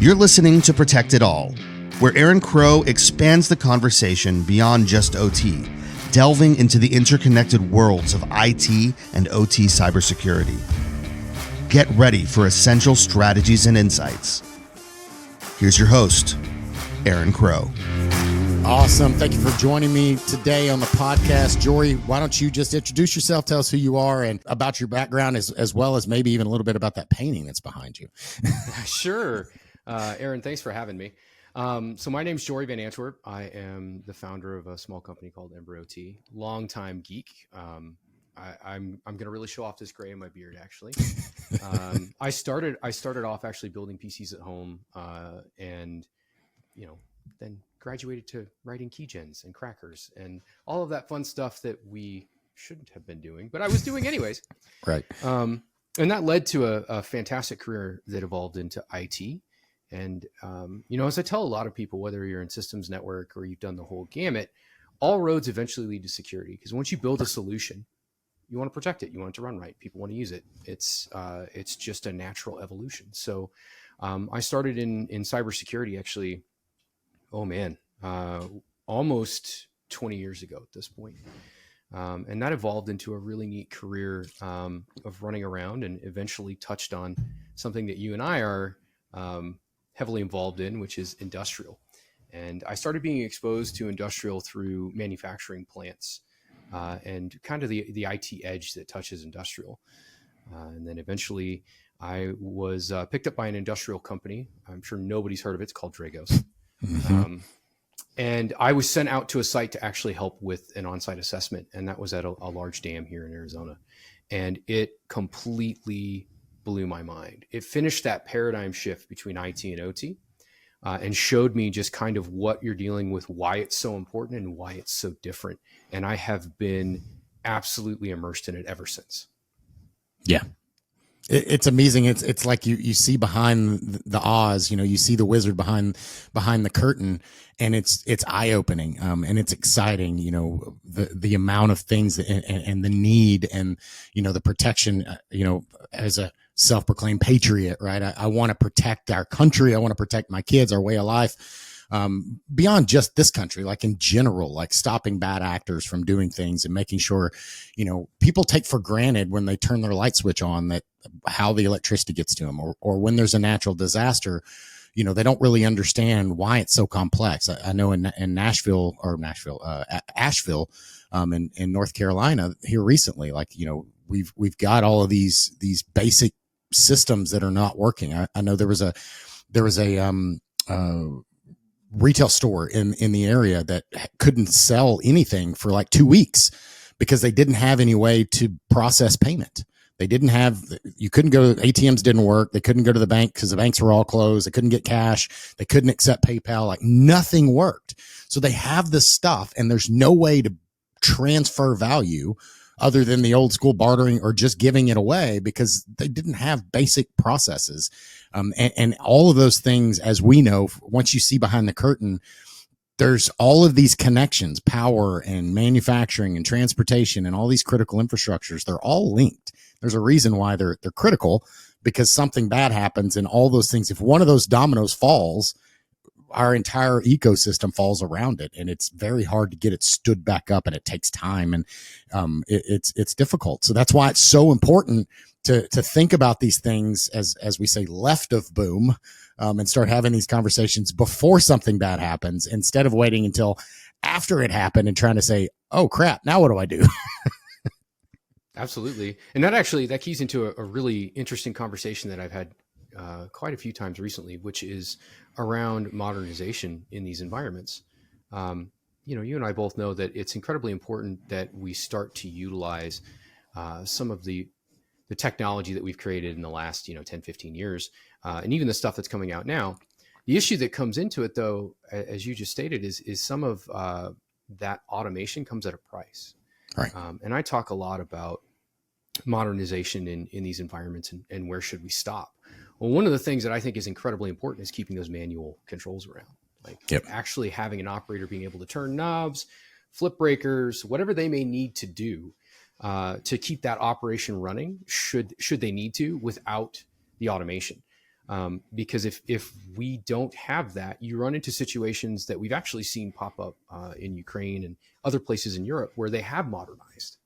You're listening to Protect It All, where Aaron Crow expands the conversation beyond just OT, delving into the interconnected worlds of IT and OT cybersecurity. Get ready for essential strategies and insights. Here's your host, Aaron Crow. Awesome. Thank you for joining me today on the podcast. Jori, why don't you just introduce yourself, tell us who you are and about your background, as well as maybe even a little bit about that painting that's behind you. Sure. Aaron, thanks for having me. So my name's Jori VanAntwerp. I am the founder of a small company called Ember OT, longtime geek. I'm going to really show off this gray in my beard, actually. I started off actually building PCs at home, and then graduated to writing keygens and crackers and all of that fun stuff that we shouldn't have been doing, but I was doing anyways. Right. And that led to a fantastic career that evolved into IT. And, as I tell a lot of people, whether you're in systems network or you've done the whole gamut, all roads eventually lead to security. Because once you build a solution, you want to protect it. You want it to run right. People want to use it. It's just a natural evolution. So I started in cybersecurity, actually, almost 20 years ago at this point. And that evolved into a really neat career of running around, and eventually touched on something that you and I are heavily involved in, which is industrial. And I started being exposed to industrial through manufacturing plants and kind of the IT edge that touches industrial. And then eventually I was picked up by an industrial company. I'm sure nobody's heard of it. It's called Dragos. Mm-hmm. And I was sent out to a site to actually help with an on-site assessment. And that was at a large dam here in Arizona. And it completely blew my mind. It finished that paradigm shift between IT and OT and showed me just kind of what you're dealing with, why it's so important and why it's so different. And I have been absolutely immersed in it ever since. Yeah. It's amazing. It's like you see behind the Oz, you see the wizard behind the curtain, and it's eye opening. And it's exciting, the amount of things and the need and, the protection, as a self-proclaimed patriot, right? I want to protect our country. I want to protect my kids, our way of life. Beyond just this country, like in general, like stopping bad actors from doing things and making sure, people take for granted when they turn their light switch on that how the electricity gets to them, or when there's a natural disaster, they don't really understand why it's so complex. I know in Asheville, in North Carolina here recently, like, we've got all of these basic systems that are not working. I know there was a retail store in the area that couldn't sell anything for like 2 weeks because they didn't have any way to process payment. You couldn't go, ATMs didn't work. They couldn't go to the bank because the banks were all closed. They couldn't get cash. They couldn't accept PayPal. Like nothing worked. So they have this stuff and there's no way to transfer value other than the old school bartering or just giving it away because they didn't have basic processes. And all of those things, as we know, once you see behind the curtain, there's all of these connections, power and manufacturing and transportation and all these critical infrastructures. They're all linked. There's a reason why they're critical, because something bad happens and all those things. If one of those dominoes falls, our entire ecosystem falls around it, and it's very hard to get it stood back up, and it takes time, and it's difficult. So that's why it's so important to think about these things as we say left of boom, and start having these conversations before something bad happens, instead of waiting until after it happened and trying to say, oh crap, now what do I do? Absolutely. And that keys into a really interesting conversation that I've had quite a few times recently, which is around modernization in these environments. You and I both know that it's incredibly important that we start to utilize some of the technology that we've created in the last 10, 15 years, and even the stuff that's coming out now. The issue that comes into it, though, as you just stated, is some of that automation comes at a price. Right. And I talk a lot about modernization in these environments and where should we stop. Well, one of the things that I think is incredibly important is keeping those manual controls around, like actually having an operator being able to turn knobs, flip breakers, whatever they may need to do to keep that operation running should they need to without the automation. Because if we don't have that, you run into situations that we've actually seen pop up in Ukraine and other places in Europe where they have modernized.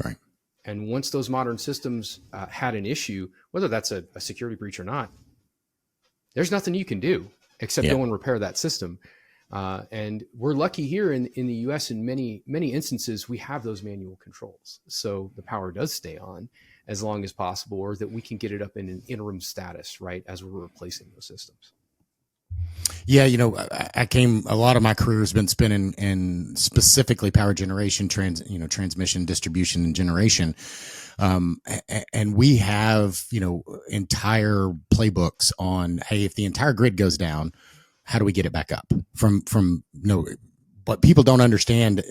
Right. And once those modern systems had an issue, whether that's a security breach or not, there's nothing you can do except go and repair that system. And we're lucky here in the US in many instances, we have those manual controls. So the power does stay on as long as possible, or that we can get it up in an interim status, right, as we're replacing those systems. Yeah, a lot of my career has been spent in specifically power generation, transmission, distribution, and generation. And we have, entire playbooks on, hey, if the entire grid goes down, how do we get it back up what people don't understand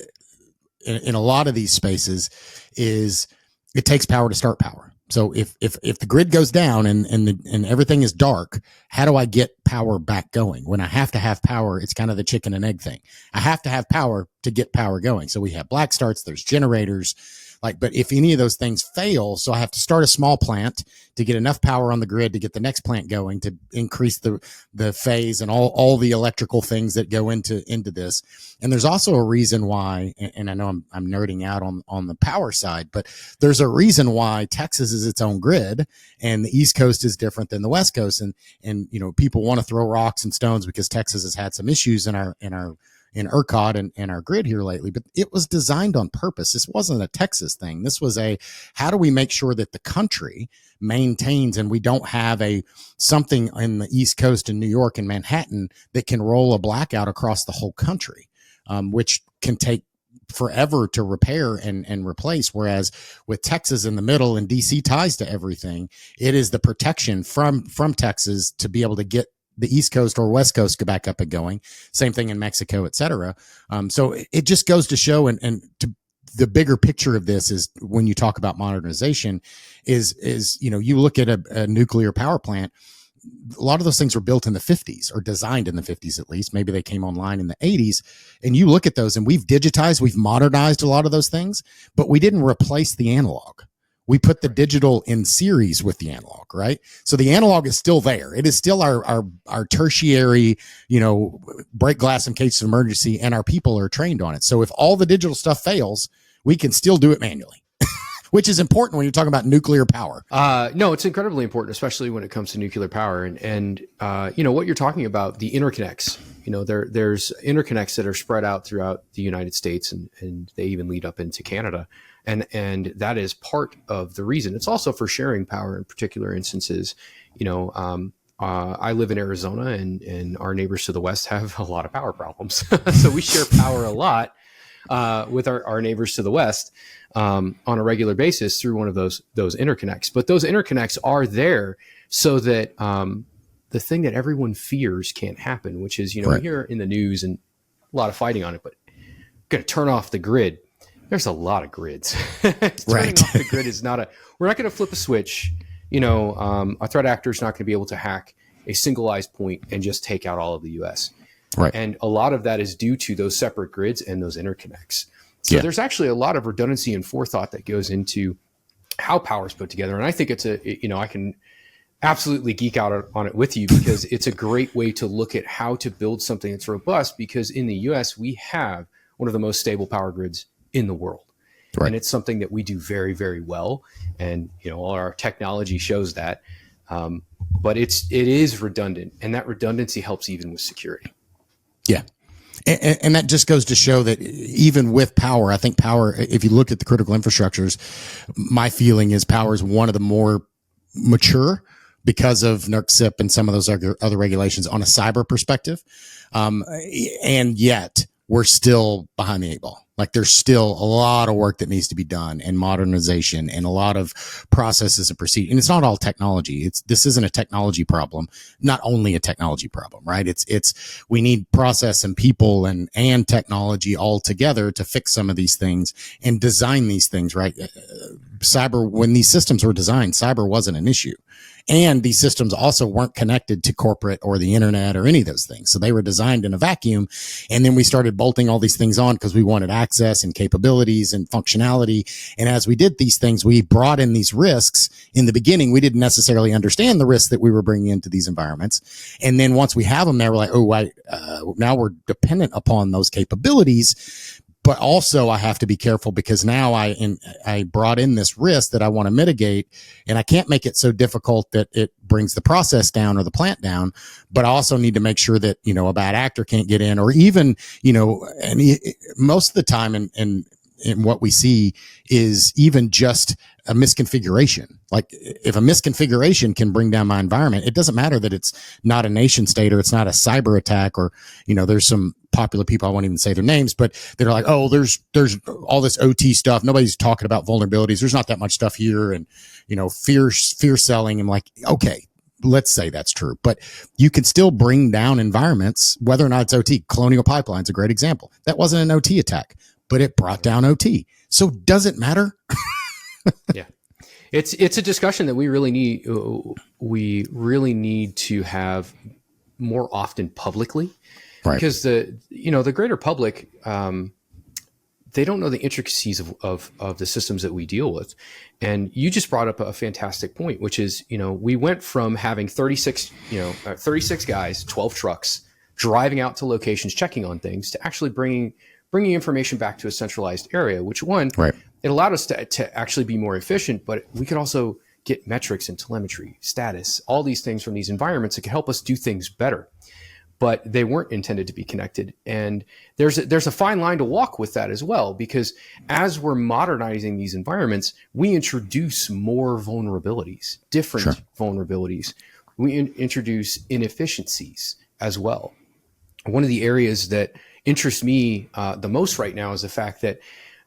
in a lot of these spaces is it takes power to start power. So if the grid goes down and everything is dark, how do I get power back going? When I have to have power, it's kind of the chicken and egg thing. I have to have power to get power going. So we have black starts, there's generators, but if any of those things fail, so I have to start a small plant to get enough power on the grid to get the next plant going, to increase the phase and all the electrical things that go into this. And there's also a reason why, and I know I'm nerding out on the power side, but there's a reason why Texas is its own grid and the East Coast is different than the West Coast. And people want to throw rocks and stones because Texas has had some issues in ERCOT and our grid here lately, but it was designed on purpose. This wasn't a Texas thing. This was how do we make sure that the country maintains and we don't have something in the East Coast in New York and Manhattan that can roll a blackout across the whole country, which can take forever to repair and replace. Whereas with Texas in the middle and DC ties to everything, it is the protection from Texas to be able to get the East Coast or West Coast go back up and going. Same thing in Mexico, et cetera. So it just goes to show, and to the bigger picture of this is when you talk about modernization is you look at a nuclear power plant, a lot of those things were built in the 50s or designed in the 50s, at least. Maybe they came online in the 80s. And you look at those and we've modernized a lot of those things, but we didn't replace the analog. We put the digital in series with the analog, right? So the analog is still there. It is still our tertiary, break glass in case of emergency, and our people are trained on it. So if all the digital stuff fails, we can still do it manually, which is important when you're talking about nuclear power. No, it's incredibly important, especially when it comes to nuclear power. And what you're talking about, the interconnects, there's interconnects that are spread out throughout the United States and they even lead up into Canada. And that is part of the reason. It's also for sharing power in particular instances. I live in Arizona and our neighbors to the west have a lot of power problems. So we share power a lot with our neighbors to the west on a regular basis through one of those interconnects. But those interconnects are there so that the thing that everyone fears can't happen, which is, we hear in the news and a lot of fighting on it, but going to turn off the grid. There's a lot of grids. Turning off the grid is we're not going to flip a switch. A threat actor is not going to be able to hack a singleized point and just take out all of the US. Right. And a lot of that is due to those separate grids and those interconnects. So there's actually a lot of redundancy and forethought that goes into how power is put together. And I think it's I can absolutely geek out on it with you because it's a great way to look at how to build something that's robust, because in the US, we have one of the most stable power grids in the world. Right. And it's something that we do very, very well. And, all our technology shows that. But it is redundant, and that redundancy helps even with security. Yeah. And that just goes to show that even with power, I think power, if you look at the critical infrastructures, my feeling is power is one of the more mature because of NERC-CIP and some of those other regulations on a cyber perspective. And yet we're still behind the eight ball. Like there's still a lot of work that needs to be done, and modernization and a lot of processes and procedures. And it's not all technology. This isn't a technology problem, not only a technology problem, right? We need process and people and technology all together to fix some of these things and design these things, right? Cyber, when these systems were designed, cyber wasn't an issue. And these systems also weren't connected to corporate or the internet or any of those things. So they were designed in a vacuum. And then we started bolting all these things on because we wanted access and capabilities and functionality. And as we did these things, we brought in these risks. In the beginning, we didn't necessarily understand the risks that we were bringing into these environments. And then once we have them there, we're like, now we're dependent upon those capabilities. But also I have to be careful because now I brought in this risk that I want to mitigate, and I can't make it so difficult that it brings the process down or the plant down. But I also need to make sure that, a bad actor can't get in, or even, most of the time in what we see is even just a misconfiguration. Like if a misconfiguration can bring down my environment, it doesn't matter that it's not a nation state or it's not a cyber attack, or, there's some popular people, I won't even say their names, but they're like, oh, there's all this OT stuff. Nobody's talking about vulnerabilities. There's not that much stuff here. And, fear selling. I'm like, okay, let's say that's true, but you can still bring down environments, whether or not it's OT. Colonial Pipeline's a great example. That wasn't an OT attack, but it brought down OT. So does it matter? Yeah. It's a discussion that we really need to have more often publicly, right? Because the greater public, they don't know the intricacies of the systems that we deal with. And you just brought up a fantastic point, which is, we went from having 36 guys, 12 trucks driving out to locations, checking on things, to actually bringing information back to a centralized area, which right. It allowed us to actually be more efficient, but we could also get metrics and telemetry, status, all these things from these environments that could help us do things better. But they weren't intended to be connected. And there's a fine line to walk with that as well, because as we're modernizing these environments, we introduce more vulnerabilities, different vulnerabilities. We introduce inefficiencies as well. One of the areas that interests me the most right now is the fact that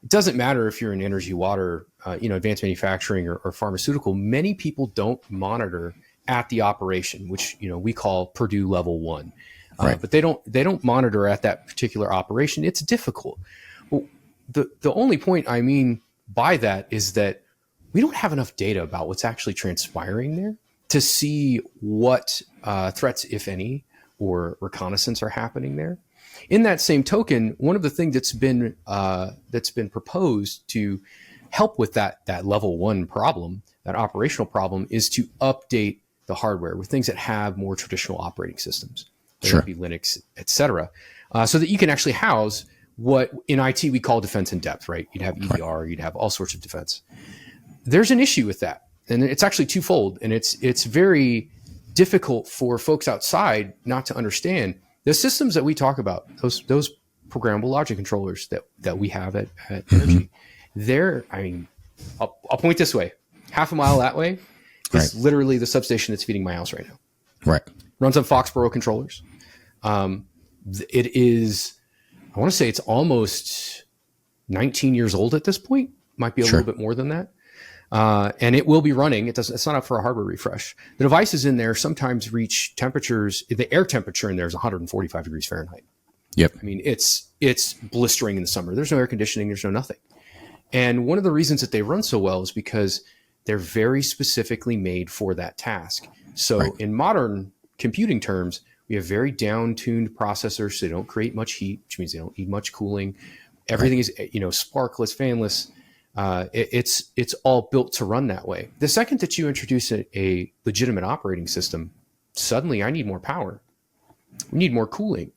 it doesn't matter if you're in energy, water, advanced manufacturing or pharmaceutical. Many people don't monitor at the operation, which we call Purdue level 1. Right. But they don't monitor at that particular operation. It's difficult. Well, the only point I mean by that is that we don't have enough data about what's actually transpiring there to see what threats, if any, or reconnaissance are happening there. In that same token, one of the things that's been proposed to help with that level 1 problem, that operational problem, is to update the hardware with things that have more traditional operating systems. Whether it be Linux, et cetera, so that you can actually house what in IT we call defense in depth, right? You'd have EDR, you'd have all sorts of defense. There's an issue with that, and it's actually twofold, and it's very difficult for folks outside not to understand. The systems that we talk about, those programmable logic controllers that we have at Energy, I'll point this way. Half a mile that way is literally the substation that's feeding my house right now. Right. Runs on Foxborough controllers. It is, I want to say it's almost 19 years old at this point. Might be a little bit more than that. And it will be running. It's not up for a hardware refresh. The devices in there sometimes reach temperatures. The air temperature in there is 145 degrees Fahrenheit. Yep. I mean, it's blistering in the summer. There's no air conditioning. There's no nothing. And one of the reasons that they run so well is because they're very specifically made for that task. So in modern computing terms, we have very down-tuned processors, so they don't create much heat, which means they don't need much cooling. Everything is, sparkless, fanless. It's all built to run that way. The second that you introduce a legitimate operating system, suddenly I need more power. We need more cooling.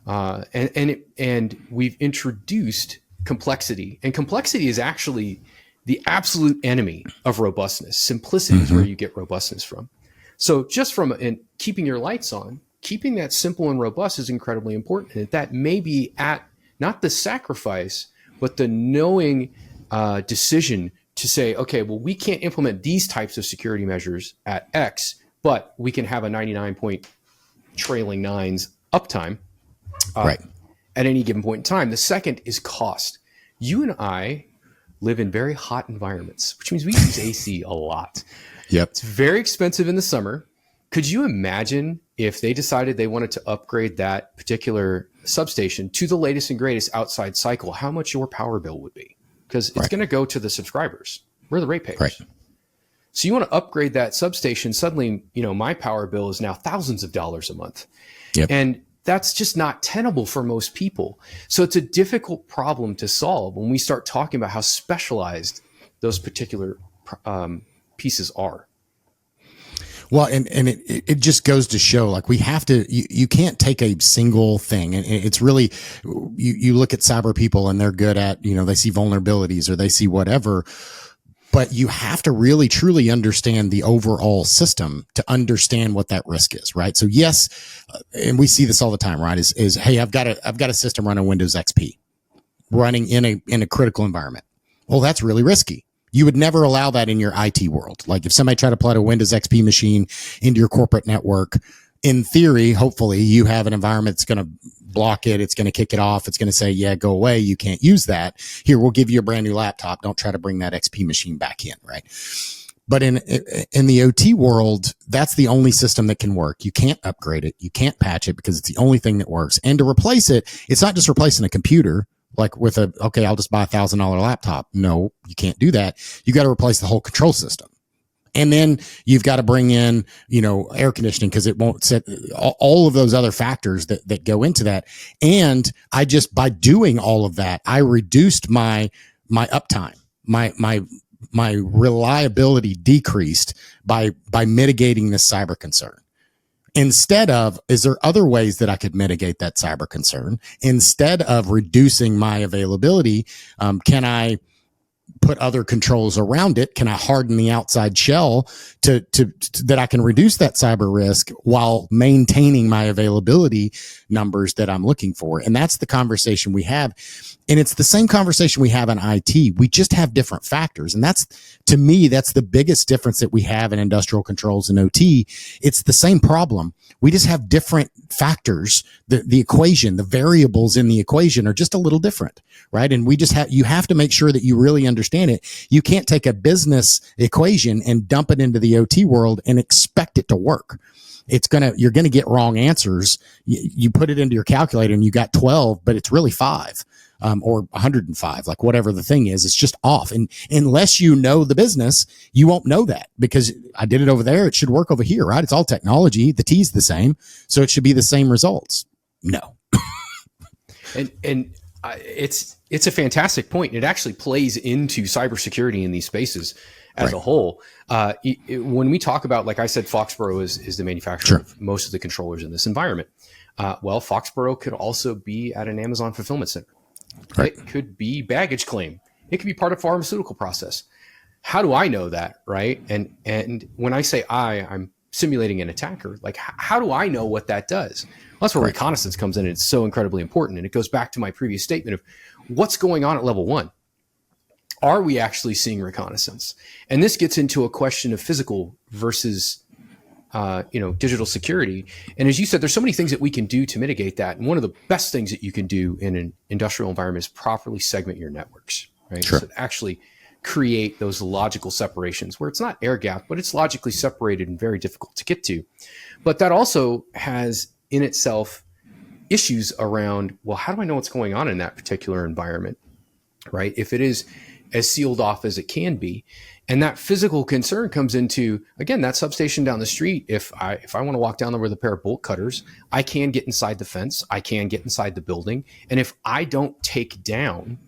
And we've introduced complexity. And complexity is actually the absolute enemy of robustness. Simplicity is where you get robustness from. So just from keeping your lights on, keeping that simple and robust is incredibly important. And that may be at not the sacrifice, but the knowing decision to say, okay, well, we can't implement these types of security measures at X, but we can have a 99 trailing nines uptime at any given point in time. The second is cost. You and I live in very hot environments, which means we use AC a lot. Yep. It's very expensive in the summer. Could you imagine if they decided they wanted to upgrade that particular substation to the latest and greatest outside cycle, how much your power bill would be? Because it's going to go to the subscribers. We're the ratepayers. So you want to upgrade that substation. Suddenly, my power bill is now thousands of dollars a month. Yep. And that's just not tenable for most people. So it's a difficult problem to solve when we start talking about how specialized those particular pieces are. Well, and it just goes to show, like, we have to, you can't take a single thing. And it's really, you look at cyber people and they're good at, they see vulnerabilities or they see whatever, but you have to really truly understand the overall system to understand what that risk is, right? So yes, and we see this all the time, right? Is hey, I've got a system running Windows XP, running in a critical environment. Well, that's really risky. You would never allow that in your IT world. Like if somebody tried to plug a Windows XP machine into your corporate network, in theory, hopefully you have an environment that's going to block it. It's going to kick it off. It's going to say, yeah, go away. You can't use that. Here, we'll give you a brand new laptop. Don't try to bring that XP machine back in, right? But in the OT world, that's the only system that can work. You can't upgrade it. You can't patch it because it's the only thing that works. And to replace it, it's not just replacing a computer, like with okay, I'll just buy $1,000 laptop. No, you can't do that. You got to replace the whole control system. And then you've got to bring in, air conditioning because it won't set all of those other factors that go into that. And by doing all of that, I reduced my uptime, my reliability decreased by mitigating this cyber concern. Instead of, is there other ways that I could mitigate that cyber concern? Instead of reducing my availability, can I put other controls around it? Can I harden the outside shell to that I can reduce that cyber risk while maintaining my availability numbers that I'm looking for? And that's the conversation we have. And it's the same conversation we have in IT. We just have different factors. And to me, that's the biggest difference that we have in industrial controls and OT. It's the same problem. We just have different factors. The equation, the variables in the equation are just a little different, right? And you have to make sure that you really understand it. You can't take a business equation and dump it into the OT world and expect it to work. You're going to get wrong answers. You put it into your calculator and you got 12, but it's really 5. Or 105, like whatever the thing is, it's just off. And unless you know the business, you won't know that because I did it over there. It should work over here, right? It's all technology. The T's the same. So it should be the same results. No. It's a fantastic point. It actually plays into cybersecurity in these spaces as a whole. When we talk about, like I said, Foxborough is the manufacturer of most of the controllers in this environment. Well, Foxborough could also be at an Amazon fulfillment center. Right. It could be baggage claim. It could be part of pharmaceutical process. How do I know that, right? And when I say I'm simulating an attacker, like how do I know what that does? Well, that's where reconnaissance comes in. And it's so incredibly important. And it goes back to my previous statement of what's going on at level 1. Are we actually seeing reconnaissance? And this gets into a question of physical versus digital security. And as you said, there's so many things that we can do to mitigate that. And one of the best things that you can do in an industrial environment is properly segment your networks, right? Sure. So actually create those logical separations where it's not air gap, but it's logically separated and very difficult to get to. But that also has in itself issues around, well, how do I know what's going on in that particular environment, right? If it is as sealed off as it can be. And that physical concern comes into, again, that substation down the street. If I want to walk down there with a pair of bolt cutters, I can get inside the fence. I can get inside the building. And if I don't take down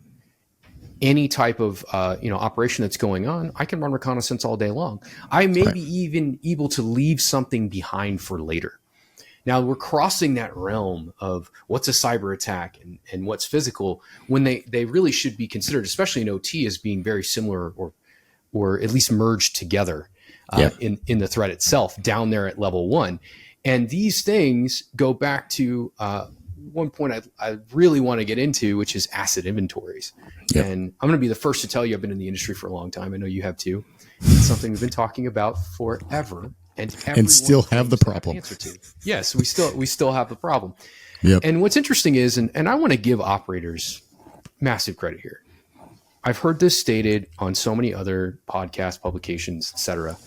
any type of operation that's going on, I can run reconnaissance all day long. I may be even able to leave something behind for later. Now we're crossing that realm of what's a cyber attack and what's physical when they really should be considered, especially in OT, as being very similar or at least merged together in the threat itself down there at level 1. And these things go back to one point I really want to get into, which is asset inventories. Yep. And I'm going to be the first to tell you, I've been in the industry for a long time. I know you have too. It's something we've been talking about forever. And still have the problem. Answer to. Yes, we still have the problem. Yep. And what's interesting is, and I want to give operators massive credit here. I've heard this stated on so many other podcast publications, et cetera.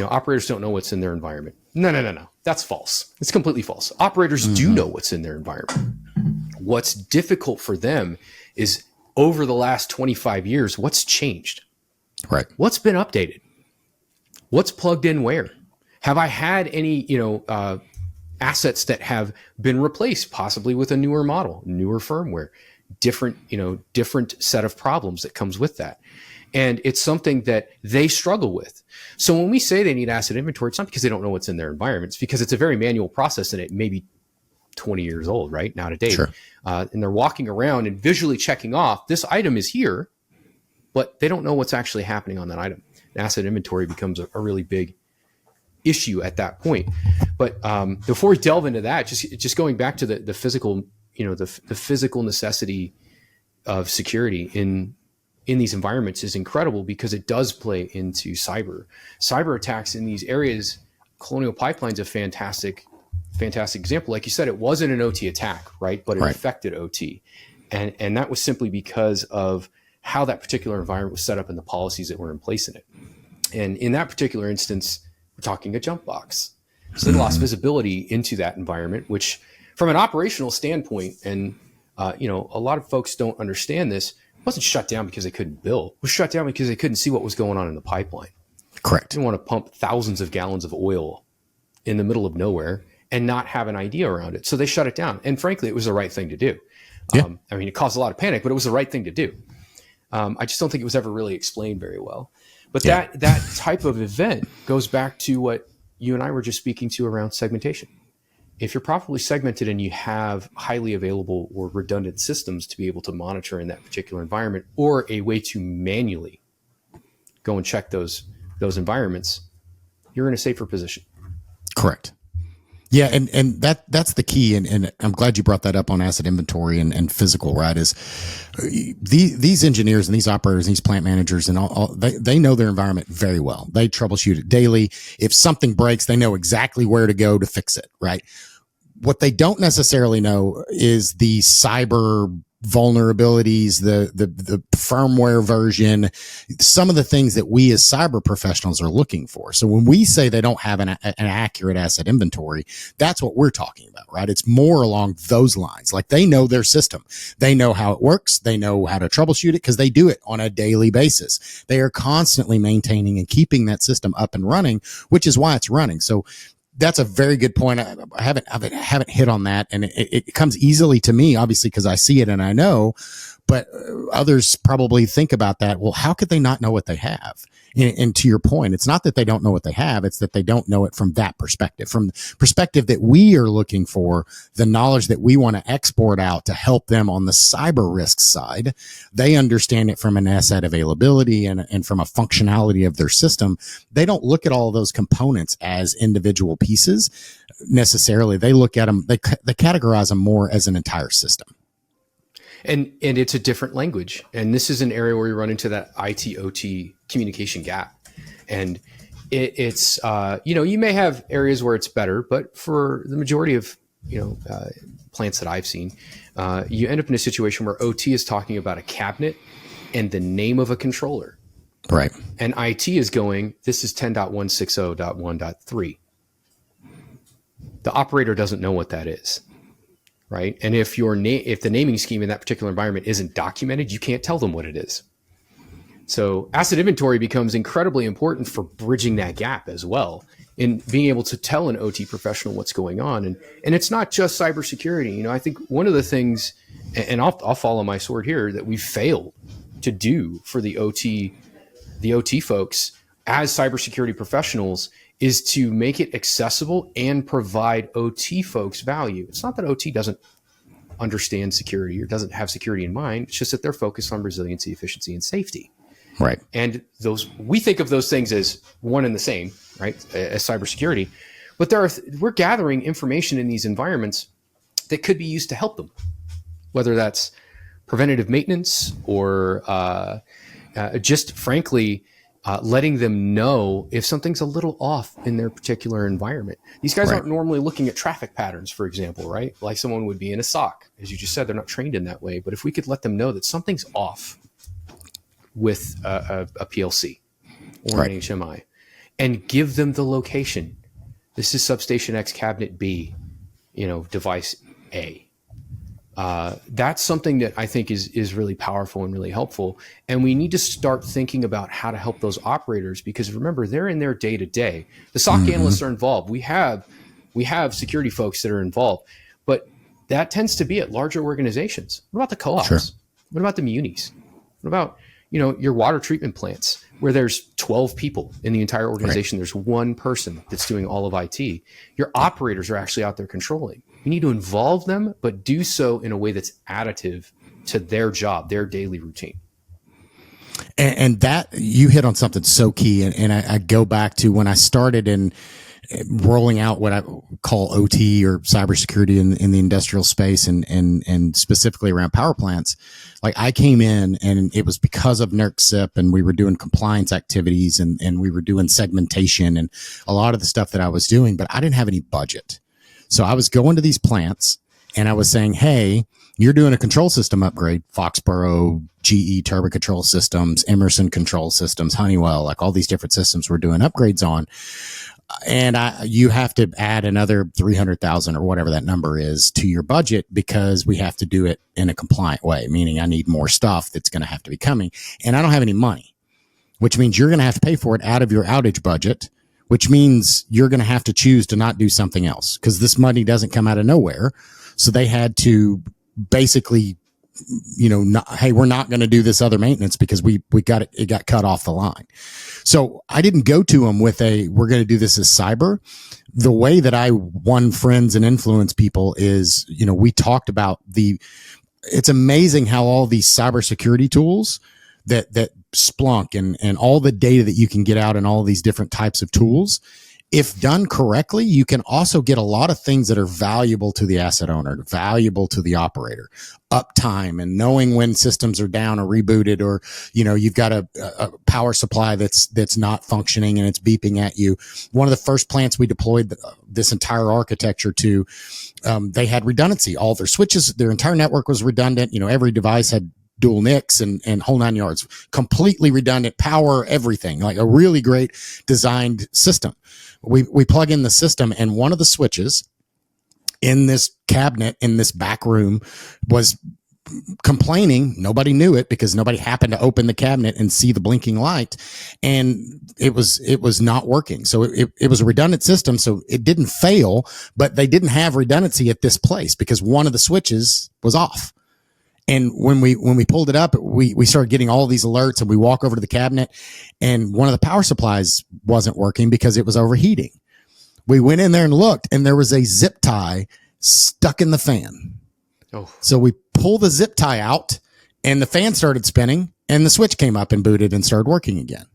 Operators don't know what's in their environment. No. That's false. It's completely false. Operators do know what's in their environment. What's difficult for them is over the last 25 years, what's changed? Right. What's been updated? What's plugged in where? Have I had any, assets that have been replaced, possibly with a newer model, newer firmware, different set of problems that comes with that. And it's something that they struggle with. So when we say they need asset inventory, it's not because they don't know what's in their environment. It's because it's a very manual process, and it may be 20 years old, right? Now to date. Sure. And they're walking around and visually checking off, this item is here, but they don't know what's actually happening on that item. Asset inventory becomes a really big issue at that point. But before we delve into that, just going back to the physical, the physical necessity of security in these environments is incredible, because it does play into cyber attacks in these areas. Colonial Pipeline's a fantastic example. Like you said, it wasn't an OT attack, right? But it affected OT. And that was simply because of how that particular environment was set up and the policies that were in place in it. And in that particular instance, we're talking a jump box. So they lost visibility into that environment, which from an operational standpoint, and a lot of folks don't understand this, it wasn't shut down because they couldn't build. It was shut down because they couldn't see what was going on in the pipeline. Correct. They didn't want to pump thousands of gallons of oil in the middle of nowhere and not have an idea around it. So they shut it down. And frankly, it was the right thing to do. Yeah. It caused a lot of panic, but it was the right thing to do. I just don't think it was ever really explained very well. But that type of event goes back to what you and I were just speaking to around segmentation. If you're properly segmented and you have highly available or redundant systems to be able to monitor in that particular environment, or a way to manually go and check those environments, you're in a safer position. Correct. Yeah, and that's the key, and I'm glad you brought that up on asset inventory and physical, right? Is these engineers and these operators and these plant managers and all they know their environment very well. They troubleshoot it daily. If something breaks, they know exactly where to go to fix it, right? What they don't necessarily know is the cyber vulnerabilities, the firmware version, some of the things that we as cyber professionals are looking for. So when we say they don't have an accurate asset inventory, that's what we're talking about, right? It's more along those lines. Like, they know their system. They know how it works. They know how to troubleshoot it because they do it on a daily basis. They are constantly maintaining and keeping that system up and running, which is why it's running. So that's a very good point. I haven't hit on that, and it comes easily to me, obviously, because I see it and I know. But others probably think about that. Well, how could they not know what they have? And to your point, it's not that they don't know what they have; it's that they don't know it from that perspective, from the perspective that we are looking for, the knowledge that we want to export out to help them on the cyber risk side. They understand it from an asset availability and from a functionality of their system. They don't look at all of those components as individual pieces necessarily. They look at them, they categorize them more as an entire system. And it's a different language. And this is an area where you run into that IT-OT communication gap. And it's you may have areas where it's better, but for the majority of, plants that I've seen, you end up in a situation where OT is talking about a cabinet and the name of a controller. Right. And IT is going, this is 10.160.1.3. The operator doesn't know what that is. Right. And if if the naming scheme in that particular environment isn't documented, you can't tell them what it is. So asset inventory becomes incredibly important for bridging that gap as well, in being able to tell an OT professional what's going on. And it's not just cybersecurity. I think one of the things, and I'll follow my sword here, that we failed to do for the OT folks as cybersecurity professionals is to make it accessible and provide OT folks value. It's not that OT doesn't understand security or doesn't have security in mind. It's just that they're focused on resiliency, efficiency, and safety. Right. And we think of those things as one and the same, right? As cybersecurity, but we're gathering information in these environments that could be used to help them, whether that's preventative maintenance or just frankly, letting them know if something's a little off in their particular environment. These guys aren't normally looking at traffic patterns, for example, right? Like someone would be in a SOC. As you just said, they're not trained in that way. But if we could let them know that something's off with a PLC or an HMI and give them the location. This is substation X, cabinet B, device A. That's something that I think is really powerful and really helpful. And we need to start thinking about how to help those operators, because remember, they're in their day to day. The SOC analysts are involved. We have security folks that are involved, but that tends to be at larger organizations. What about the co-ops? Sure. What about the munis? What about, your water treatment plants where there's 12 people in the entire organization? Right. There's one person that's doing all of IT. Your operators are actually out there controlling. You need to involve them, but do so in a way that's additive to their job, their daily routine. And that, you hit on something so key. And I go back to when I started in rolling out what I call OT or cybersecurity in the industrial space, and specifically around power plants. Like, I came in and it was because of NERC-CIP, and we were doing compliance activities and we were doing segmentation and a lot of the stuff that I was doing, but I didn't have any budget. So I was going to these plants and I was saying, hey, you're doing a control system upgrade, Foxborough, GE turbo control systems, Emerson control systems, Honeywell, like all these different systems we're doing upgrades on. And you have to add another 300,000 or whatever that number is to your budget, because we have to do it in a compliant way, meaning I need more stuff that's going to have to be coming. And I don't have any money, which means you're going to have to pay for it out of your outage budget, which means you're going to have to choose to not do something else, because this money doesn't come out of nowhere. So they had to basically, hey, we're not going to do this other maintenance because we got it got cut off the line. So I didn't go to them with we're going to do this as cyber. The way that I won friends and influence people is, we talked about it's amazing how all these cybersecurity tools that Splunk and all the data that you can get out and all these different types of tools, if done correctly, you can also get a lot of things that are valuable to the asset owner, valuable to the operator, uptime and knowing when systems are down or rebooted, or, you've got a power supply that's not functioning and it's beeping at you. One of the first plants we deployed this entire architecture to, they had redundancy. All their switches, their entire network was redundant. Every device had dual NICs and whole 9 yards, completely redundant, power, everything, like a really great designed system. We plug in the system, and one of the switches in this cabinet in this back room was complaining. Nobody knew it because nobody happened to open the cabinet and see the blinking light, and it was not working. So it was a redundant system. So it didn't fail, but they didn't have redundancy at this place because one of the switches was off. And when we pulled it up, we started getting all these alerts, and we walk over to the cabinet, and one of the power supplies wasn't working because it was overheating. We went in there and looked, and there was a zip tie stuck in the fan. Oh. So we pulled the zip tie out, and the fan started spinning, and the switch came up and booted and started working again.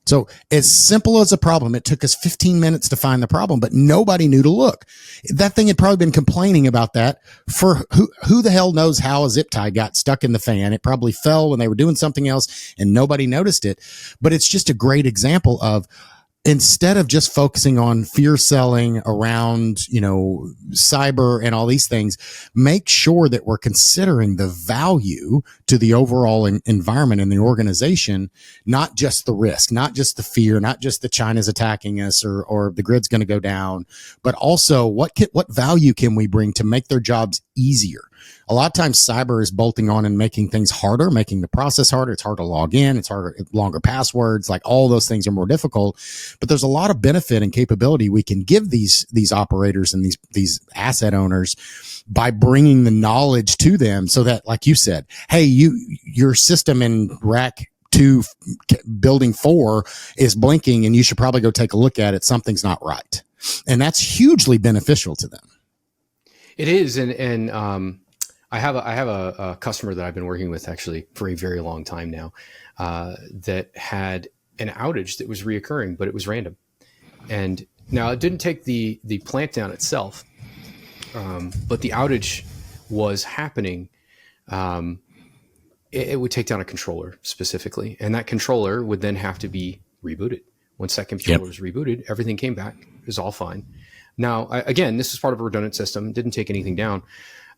So as simple as a problem, it took us 15 minutes to find the problem, but nobody knew to look. That thing had probably been complaining about that for who the hell knows how a zip tie got stuck in the fan. It probably fell when they were doing something else and nobody noticed it. But it's just a great example of, instead of just focusing on fear selling around, cyber and all these things, make sure that we're considering the value to the overall environment in the organization, not just the risk, not just the fear, not just the China's attacking us or the grid's going to go down, but also what value can we bring to make their jobs easier? A lot of times cyber is bolting on and making things harder, making the process harder. It's hard to log in. It's harder, longer passwords, like all those things are more difficult, but there's a lot of benefit and capability we can give these operators and these asset owners by bringing the knowledge to them, so that, like you said, hey, your system in rack 2 building 4 is blinking and you should probably go take a look at it. Something's not right. And that's hugely beneficial to them. It is. And I have a customer that I've been working with actually for a very long time now, that had an outage that was reoccurring, but it was random. And now it didn't take the plant down itself, but the outage was happening. It would take down a controller specifically, and that controller would then have to be rebooted. Once that controller was rebooted, everything came back. It was all fine. Now, again, this is part of a redundant system. Didn't take anything down.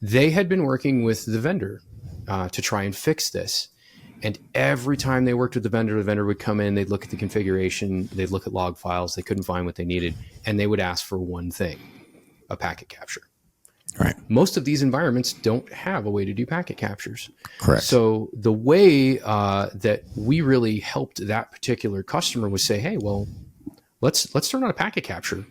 They had been working with the vendor to try and fix this. And every time they worked with the vendor would come in, they'd look at the configuration, they'd look at log files, they couldn't find what they needed, and they would ask for one thing, a packet capture. Right. Most of these environments don't have a way to do packet captures. Correct. So the way that we really helped that particular customer was say, hey, well, let's turn on a packet capture,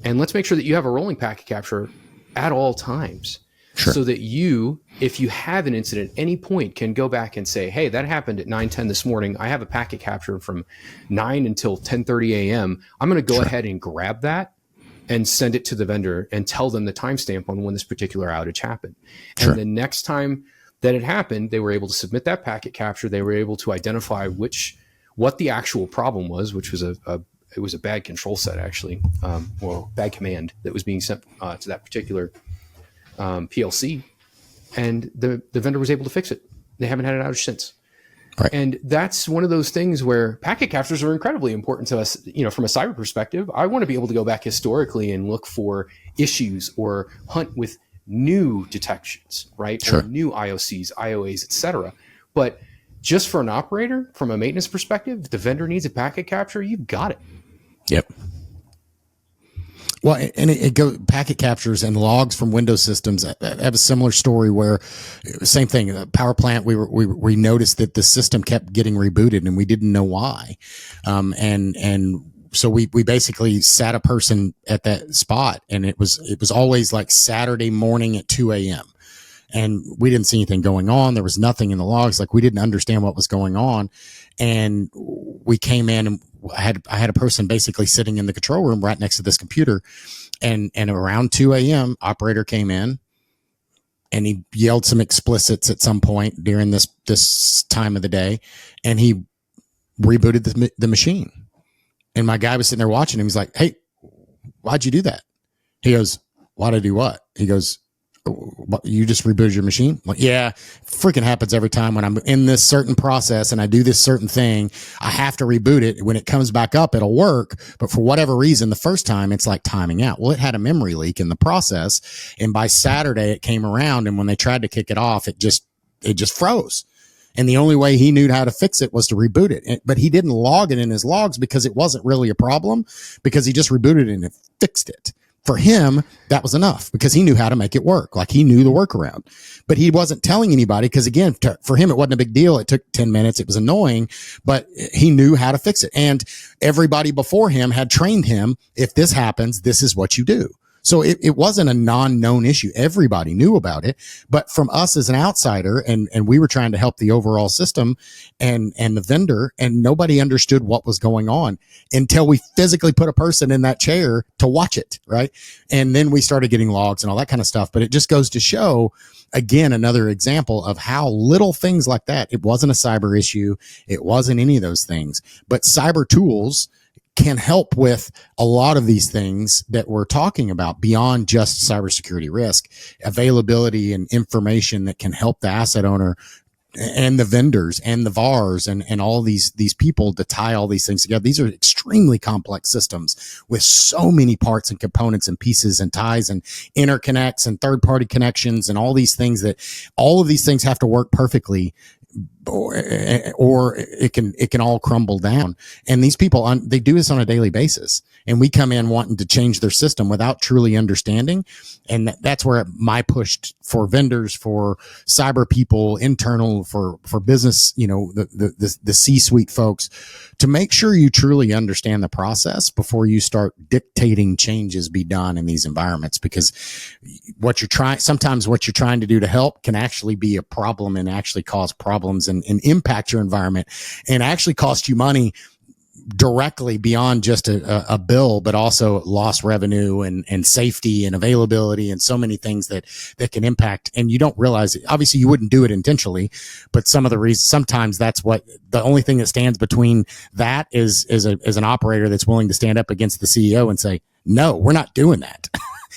and let's make sure that you have a rolling packet capture at all times. Sure. So that you, if you have an incident at any point, can go back and say, hey, that happened at 9:10 this morning. I have a packet capture from 9 until 10:30 a.m. I'm going to go ahead and grab that and send it to the vendor and tell them the timestamp on when this particular outage happened. Sure. And the next time that it happened, they were able to submit that packet capture. They were able to identify what the actual problem was, which was it was a bad control set, actually, or bad command that was being sent to that particular PLC, and the vendor was able to fix it. They haven't had an outage since. Right. And that's one of those things where packet captures are incredibly important to us. From a cyber perspective, I want to be able to go back historically and look for issues or hunt with new detections, right? Sure. Or new IOCs, IOAs, et cetera. But just for an operator, from a maintenance perspective, if the vendor needs a packet capture, you've got it. Yep. Well, and it goes packet captures and logs from Windows systems. I have a similar story where same thing. Power plant. We noticed that the system kept getting rebooted and we didn't know why. And so we basically sat a person at that spot, and it was always like Saturday morning at 2 a.m. And we didn't see anything going on. There was nothing in the logs. Like, we didn't understand what was going on. And we came in, and I had a person basically sitting in the control room right next to this computer. And around 2 a.m., operator came in and he yelled some explicits at some point during this time of the day. And he rebooted the machine. And my guy was sitting there watching him. He's like, hey, why'd you do that? He goes, why'd I do what? He goes, you just rebooted your machine? I'm like, yeah, freaking happens every time when I'm in this certain process and I do this certain thing. I have to reboot it. When it comes back up, it'll work. But for whatever reason, the first time it's like timing out. Well, it had a memory leak in the process. And by Saturday it came around, and when they tried to kick it off, it just froze. And the only way he knew how to fix it was to reboot it. But he didn't log it in his logs because it wasn't really a problem, because he just rebooted it and it fixed it. For him, that was enough because he knew how to make it work. Like, he knew the workaround, but he wasn't telling anybody because, again, for him, it wasn't a big deal. It took 10 minutes. It was annoying, but he knew how to fix it. And everybody before him had trained him. If this happens, this is what you do. So it wasn't a non-known issue. Everybody knew about it, but from us as an outsider, and we were trying to help the overall system and the vendor, and nobody understood what was going on until we physically put a person in that chair to watch it. Right. And then we started getting logs and all that kind of stuff. But it just goes to show, again, another example of how little things like that. It wasn't a cyber issue. It wasn't any of those things, but cyber tools can help with a lot of these things that we're talking about beyond just cybersecurity risk, availability and information that can help the asset owner and the vendors and the VARs and all these people to tie all these things together. These are extremely complex systems with so many parts and components and pieces and ties and interconnects and third-party connections and all of these things have to work perfectly, or it can all crumble down. And these people, they do this on a daily basis, and we come in wanting to change their system without truly understanding. And that's where my push for vendors, for cyber people, internal, for business, the C-suite folks, to make sure you truly understand the process before you start dictating changes be done in these environments, because sometimes what you're trying to do to help can actually be a problem and actually cause problems and impact your environment and actually cost you money directly beyond just a bill, but also lost revenue and safety and availability and so many things that can impact. And you don't realize it. Obviously you wouldn't do it intentionally, but some of the reasons, sometimes that's what the only thing that stands between that is an operator that's willing to stand up against the CEO and say, no, we're not doing that.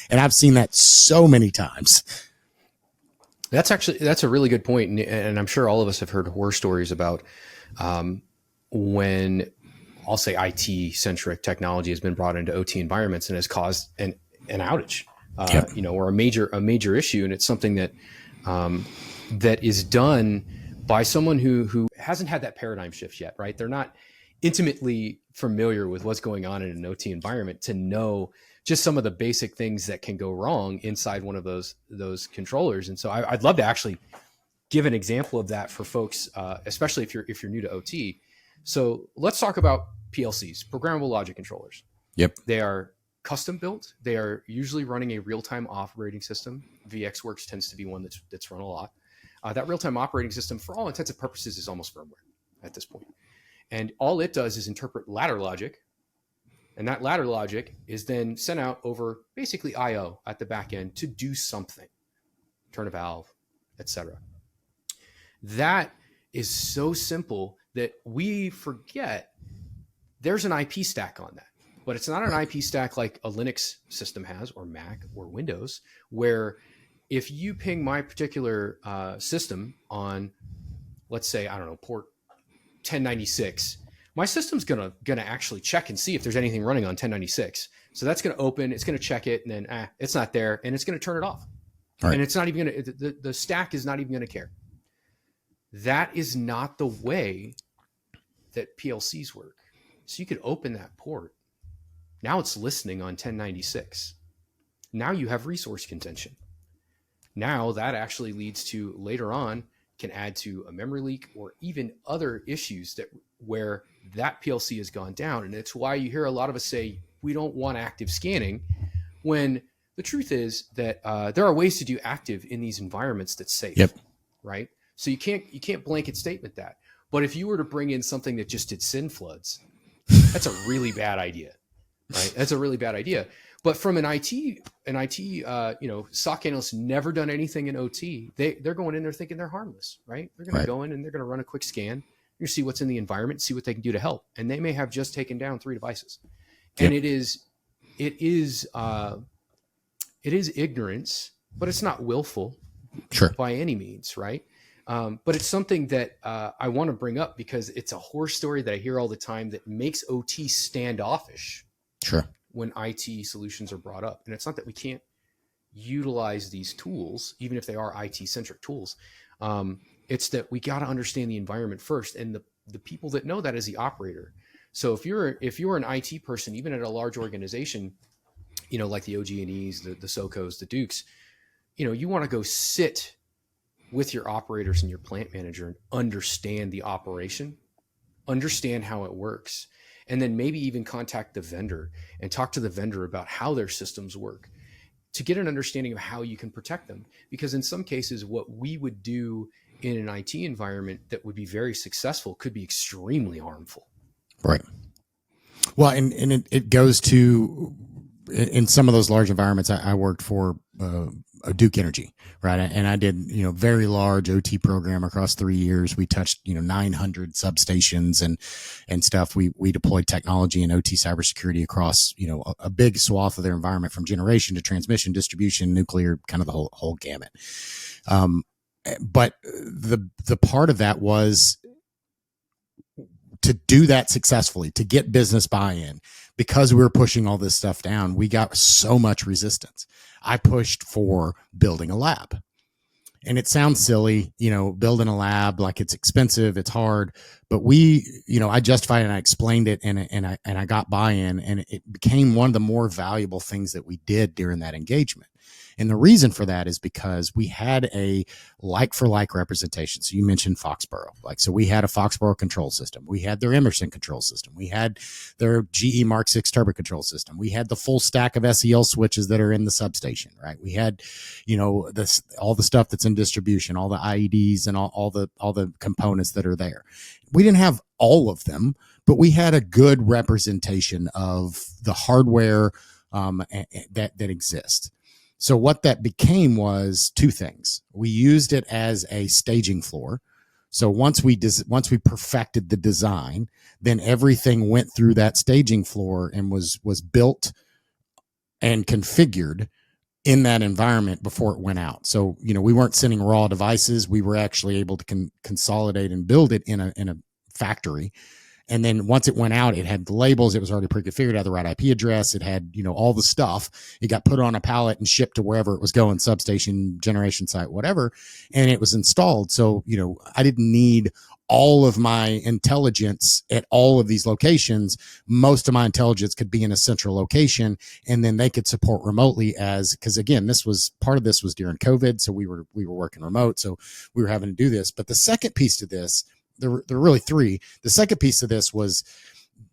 And I've seen that so many times. That's a really good point. And I'm sure all of us have heard horror stories about when, I'll say, IT-centric technology has been brought into OT environments and has caused an outage, or a major issue. And it's something that that is done by someone who hasn't had that paradigm shift yet, right? They're not intimately familiar with what's going on in an OT environment to know just some of the basic things that can go wrong inside one of those controllers. And so I'd love to actually give an example of that for folks, especially if you're new to OT. So let's talk about PLCs, programmable logic controllers. Yep. They are custom built. They are usually running a real-time operating system. VxWorks tends to be one that's run a lot. That real-time operating system, for all intents and purposes, is almost firmware at this point. And all it does is interpret ladder logic. And that ladder logic is then sent out over basically I/O at the back end to do something, turn a valve, etc. That is so simple that we forget there's an IP stack on that. But it's not an IP stack like a Linux system has, or Mac or Windows, where if you ping my particular system on, let's say, I don't know, port 1096, my system's gonna actually check and see if there's anything running on 1096. So that's gonna open, it's gonna check it, and then it's not there, and it's gonna turn it off. Right. And it's not even gonna, the stack is not even gonna care. That is not the way that PLCs work. So you could open that port. Now it's listening on 1096. Now you have resource contention. Now that actually leads to, later on, can add to a memory leak or even other issues that where that PLC has gone down. And it's why you hear a lot of us say, we don't want active scanning, when the truth is that there are ways to do active in these environments that's safe. Yep. Right? So you can't blanket statement that. But if you were to bring in something that just did SYN floods, that's a really bad idea. Right? That's a really bad idea. But from an IT, SOC analyst never done anything in OT. They're going in there thinking they're harmless, right? They're going to go in and they're going to run a quick scan. You're going to see what's in the environment, see what they can do to help. And they may have just taken down 3 devices. And it is ignorance, but it's not willful by any means, right? But it's something that I want to bring up because it's a horror story that I hear all the time that makes OT standoffish. Sure. When IT solutions are brought up. And it's not that we can't utilize these tools, even if they are IT-centric tools. It's that we got to understand the environment first. And the people that know that is the operator. So if you're an IT person, even at a large organization, like the OG&Es, the SOCOs, the Dukes, you want to go sit with your operators and your plant manager and understand the operation, understand how it works. And then maybe even contact the vendor and talk to the vendor about how their systems work to get an understanding of how you can protect them. Because in some cases, what we would do in an IT environment that would be very successful could be extremely harmful. Right. Well, and it goes to, in some of those large environments, I worked for Duke Energy, right? And I did, very large OT program across 3 years. We touched, 900 substations and stuff. We deployed technology and OT cybersecurity across, a big swath of their environment, from generation to transmission, distribution, nuclear, kind of the whole gamut. But the part of that was to do that successfully, to get business buy-in, because we were pushing all this stuff down, we got so much resistance. I pushed for building a lab. And it sounds silly, building a lab, like it's expensive, it's hard, but I justified it and I explained it and I got buy-in, and it became one of the more valuable things that we did during that engagement. And the reason for that is because we had a like for like representation. So you mentioned Foxborough. So we had a Foxborough control system. We had their Emerson control system. We had their GE Mark 6 turbo control system. We had the full stack of SEL switches that are in the substation, right? We had, all the stuff that's in distribution, all the IEDs and all the components that are there. We didn't have all of them, but we had a good representation of the hardware that exists. So what that became was 2 things. We used it as a staging floor. So once we perfected the design, then everything went through that staging floor and was built and configured in that environment before it went out. So, we weren't sending raw devices. We were actually able to consolidate and build it in a factory And then once it went out, it had the labels. It was already pre-configured, had the right IP address. It had, all the stuff. It got put on a pallet and shipped to wherever it was going, substation, generation site, whatever. And it was installed. So, I didn't need all of my intelligence at all of these locations. Most of my intelligence could be in a central location, and then they could support remotely because again, part of this was during COVID. So we were working remote. So we were having to do this. But the second piece to this, there were really three. The second piece of this was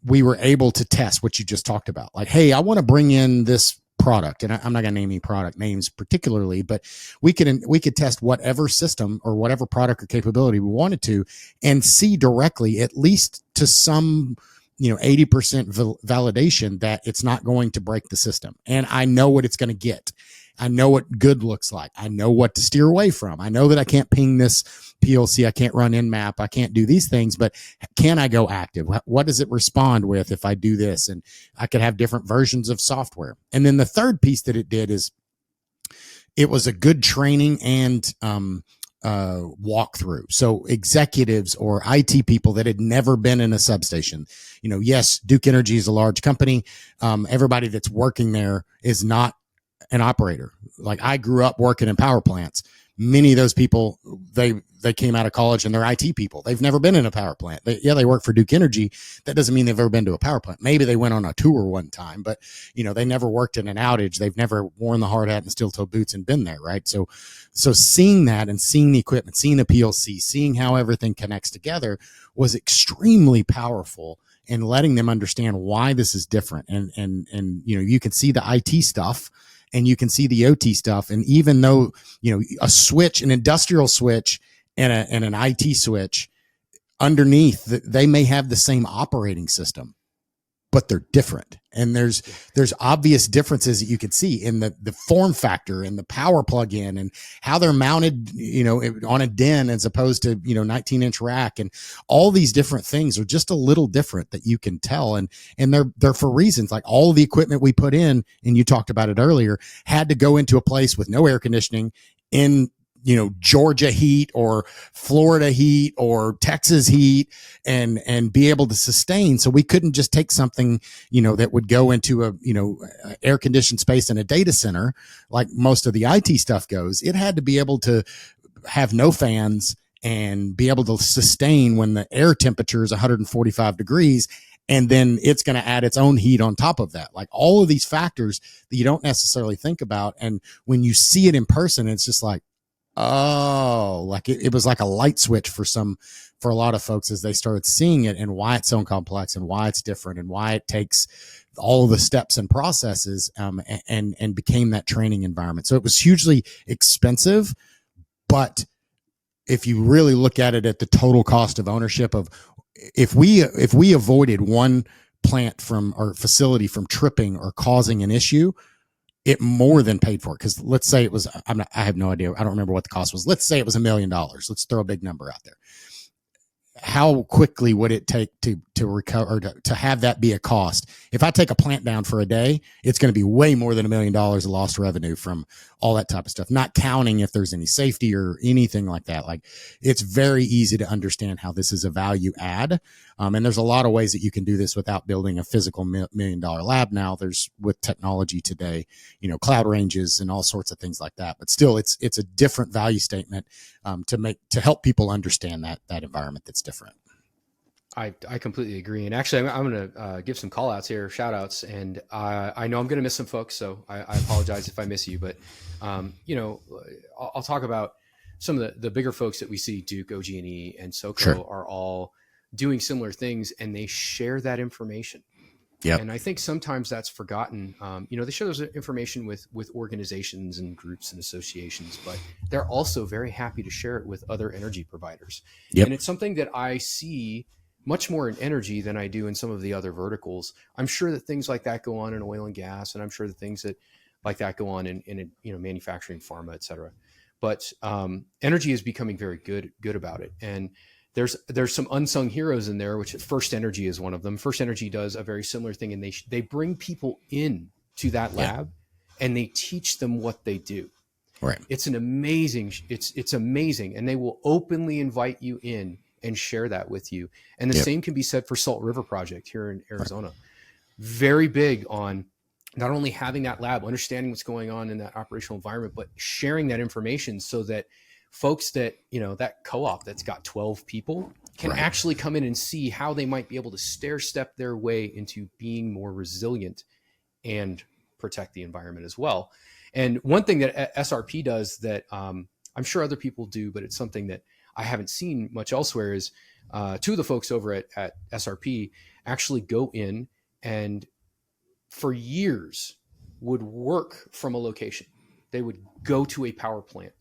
we were able to test what you just talked about. Like, hey, I want to bring in this product, and I'm not going to name any product names particularly, but we could test whatever system or whatever product or capability we wanted to, and see directly, at least to some 80% validation, that it's not going to break the system. And I know what it's going to get. I know what good looks like. I know what to steer away from. I know that I can't ping this PLC. I can't run Nmap. I can't do these things, but can I go active? What does it respond with if I do this? And I could have different versions of software. And then the third piece that it did is it was a good training and walkthrough. So executives or IT people that had never been in a substation, yes, Duke Energy is a large company. Everybody that's working there is not an operator. Like, I grew up working in power plants. Many of those people, they came out of college and they're IT people. They've never been in a power plant. They work for Duke Energy. That doesn't mean they've ever been to a power plant. Maybe they went on a tour one time, but they never worked in an outage. They've never worn the hard hat and steel toe boots and been there. Right. So seeing that and seeing the equipment, seeing the PLC, seeing how everything connects together was extremely powerful, and letting them understand why this is different. And you can see the IT stuff, and you can see the OT stuff. And even though, a switch, an industrial switch and an IT switch underneath, they may have the same operating system, but they're different. And there's obvious differences that you could see in the form factor and the power plug-in and how they're mounted, on a DIN as opposed to, 19-inch rack, and all these different things are just a little different that you can tell. And they're for reasons. Like, all the equipment we put in, and you talked about it earlier, had to go into a place with no air conditioning in, Georgia heat or Florida heat or Texas heat, and be able to sustain. So we couldn't just take something, that would go into a, air conditioned space in a data center, like most of the IT stuff goes. It had to be able to have no fans and be able to sustain when the air temperature is 145 degrees. And then it's going to add its own heat on top of that. Like, all of these factors that you don't necessarily think about. And when you see it in person, it's just like, oh, like it was like a light switch for a lot of folks as they started seeing it, and why it's so complex, and why it's different, and why it takes all of the steps and processes, and became that training environment. So it was hugely expensive, but if you really look at it at the total cost of ownership of, if we avoided one plant from, or facility from, tripping or causing an issue, it more than paid for it. Because let's say it was, I have no idea. I don't remember what the cost was. Let's say it was $1 million. Let's throw a big number out there. How quickly would it take to recover, or to have that be a cost? If I take a plant down for a day, it's going to be way more than $1 million of lost revenue from all that type of stuff, not counting if there's any safety or anything like that. Like, it's very easy to understand how this is a value add. And there's a lot of ways that you can do this without building a physical $1 million lab. Now there's, with technology today, cloud ranges and all sorts of things like that, but still it's a different value statement, to help people understand that environment that's different. I completely agree. And actually, I'm going to give some call outs here, shout outs. And I know I'm going to miss some folks, so I apologize if I miss you. But, I'll talk about some of the bigger folks that we see. Duke, OG&E, and SoCo Sure. are all doing similar things, and they share that information. Yep. And I think sometimes that's forgotten. They share those information with organizations and groups and associations, but they're also very happy to share it with other energy providers. Yep. And it's something that I see much more in energy than I do in some of the other verticals. I'm sure that things like that go on in oil and gas, and I'm sure that things that like that go on in manufacturing, pharma, et cetera. But energy is becoming very good about it. And there's some unsung heroes in there, which First Energy is one of them. First Energy does a very similar thing, and they bring people in to that lab, and they teach them what they do. Right. It's amazing, and they will openly invite you in and share that with you. And the Yep. same can be said for Salt River Project here in Arizona. Very big on not only having that lab, understanding what's going on in that operational environment, but sharing that information so that folks that, that co-op that's got 12 people can Right. actually come in and see how they might be able to stair step their way into being more resilient and protect the environment as well. And one thing that SRP does that I'm sure other people do, but it's something that I haven't seen much elsewhere, is two of the folks over at SRP actually go in and for years would work from a location. They would go to a power plant,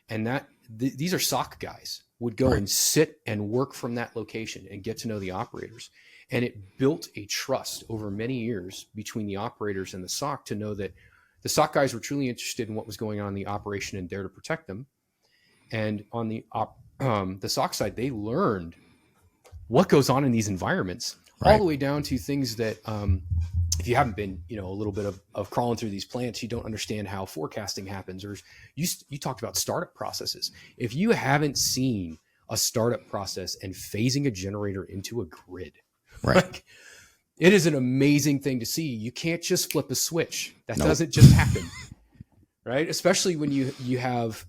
and these are SOC guys, would go Right. and sit and work from that location and get to know the operators. And it built a trust over many years between the operators and the SOC to know that the SOC guys were truly interested in what was going on in the operation and there to protect them. And on the SOC side, they learned what goes on in these environments, Right. all the way down to things that if you haven't been, a little bit of crawling through these plants, you don't understand how forecasting happens. Or you talked about startup processes. If you haven't seen a startup process and phasing a generator into a grid, Right. like, it is an amazing thing to see. You can't just flip a switch. That Nope. doesn't just happen, right? Especially when you have,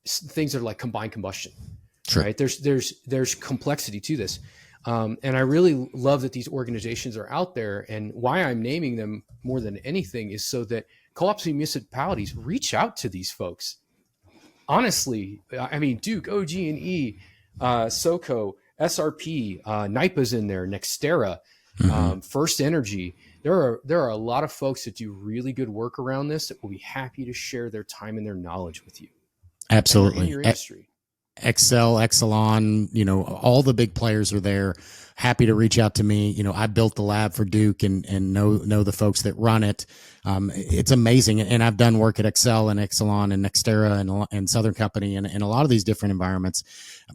things that are like combined combustion, Sure. right? There's complexity to this. And I really love that these organizations are out there, and why I'm naming them more than anything is so that co-ops and municipalities reach out to these folks. Honestly, I mean, Duke, OG&E, SoCo, SRP, NIPA's in there, Nextera, First Energy. There are a lot of folks that do really good work around this that will be happy to share their time and their knowledge with you. Absolutely. In your industry. Excel, Exelon, all the big players are there, happy to reach out to me. I built the lab for Duke and know the folks that run it. It's amazing. And I've done work at Excel and Exelon and Nextera and Southern Company and a lot of these different environments.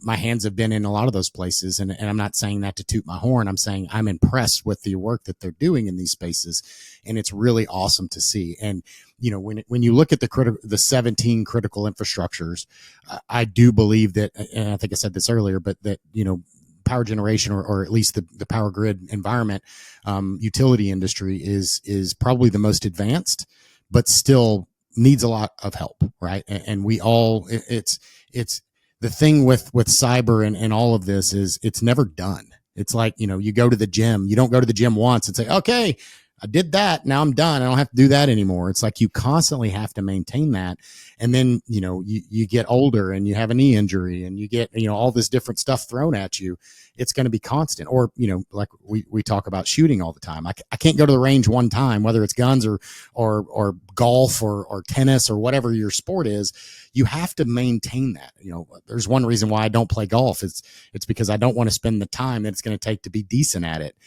My hands have been in a lot of those places. And I'm not saying that to toot my horn. I'm saying I'm impressed with the work that they're doing in these spaces. And it's really awesome to see. And, when you look at the 17 critical infrastructures, I do believe that, and I think I said this earlier, but that, power generation or at least the power grid environment, utility industry is probably the most advanced, but still needs a lot of help. Right. And we all, it's the thing with cyber and all of this is it's never done. It's like, you go to the gym, you don't go to the gym once and say, okay, I did that. Now I'm done. I don't have to do that anymore. It's like you constantly have to maintain that. And then, you get older and you have a knee injury and you get, all this different stuff thrown at you. It's going to be constant. Or, like we talk about shooting all the time. I can't go to the range one time, whether it's guns or golf or tennis or whatever your sport is. You have to maintain that. There's one reason why I don't play golf. It's because I don't want to spend the time that it's going to take to be decent at it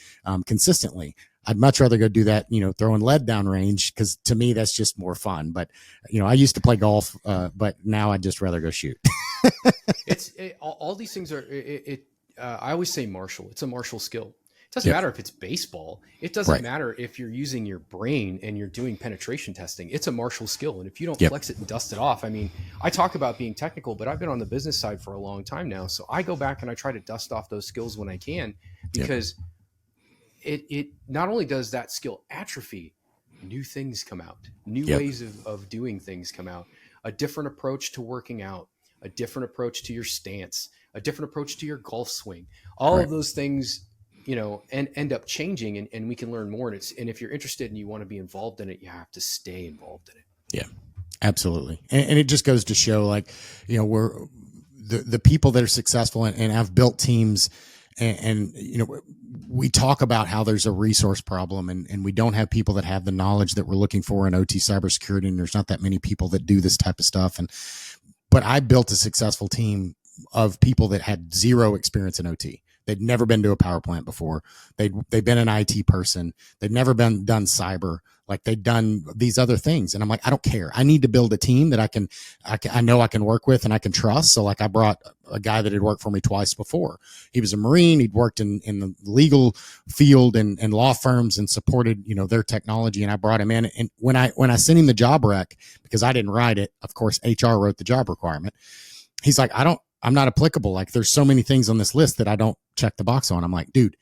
consistently. I'd much rather go do that, throwing lead down range, because to me, that's just more fun. But, I used to play golf, but now I'd just rather go shoot. All these things are, I always say martial. It's a martial skill. It doesn't matter if it's baseball. It doesn't matter if you're using your brain and you're doing penetration testing. It's a martial skill. And if you don't flex it and dust it off, I mean, I talk about being technical, but I've been on the business side for a long time now. So I go back and I try to dust off those skills when I can, because it not only does that skill atrophy, new things come out, new ways of doing things come out, a different approach to working out, a different approach to your stance, a different approach to your golf swing. All of those things, and end up changing, and we can learn more. And if you're interested and you want to be involved in it, you have to stay involved in it. Yeah, absolutely. And it just goes to show, like, we're the people that are successful and I've built teams and we talk about how there's a resource problem and we don't have people that have the knowledge that we're looking for in OT cybersecurity. And there's not that many people that do this type of stuff. But I built a successful team of people that had zero experience in OT. They'd never been to a power plant before. They'd been an IT person. They'd never done cyber. Like, they'd done these other things. And I'm like, I don't care. I need to build a team that I know I can work with and I can trust. So, like, I brought a guy that had worked for me twice before. He was a Marine. He'd worked in the legal field and law firms and supported, their technology. And I brought him in. And when I sent him the job rec, because I didn't write it, of course, HR wrote the job requirement. He's like, I I'm not applicable. Like there's so many things on this list that I don't check the box on. I'm like, dude,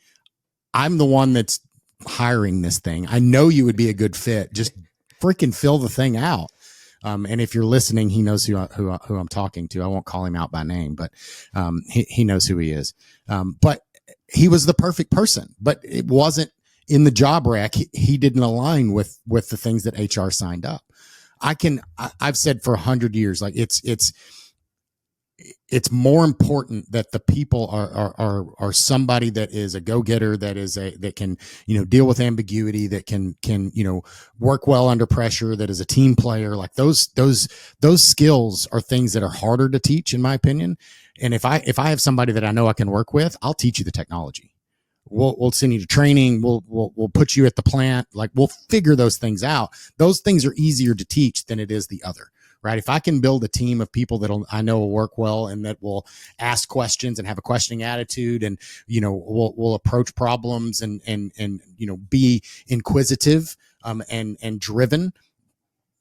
I'm the one that's hiring this thing. I know you would be a good fit. Just freaking fill the thing out. And if you're listening, he knows who I'm talking to. I won't call him out by name, but he knows who he is. But he was the perfect person, but it wasn't in the job rec. He didn't align with the things that HR signed up. I've said for 100 years, like it's more important that the people are somebody that is a go-getter, that can, deal with ambiguity, that can, work well under pressure, that is a team player. Like those skills are things that are harder to teach, in my opinion. And if I have somebody that I know I can work with, I'll teach you the technology. We'll send you to training. We'll put you at the plant. Like we'll figure those things out. Those things are easier to teach than it is the other. Right. If I can build a team of people that I know will work well and that will ask questions and have a questioning attitude and, will approach problems and, be inquisitive, and driven,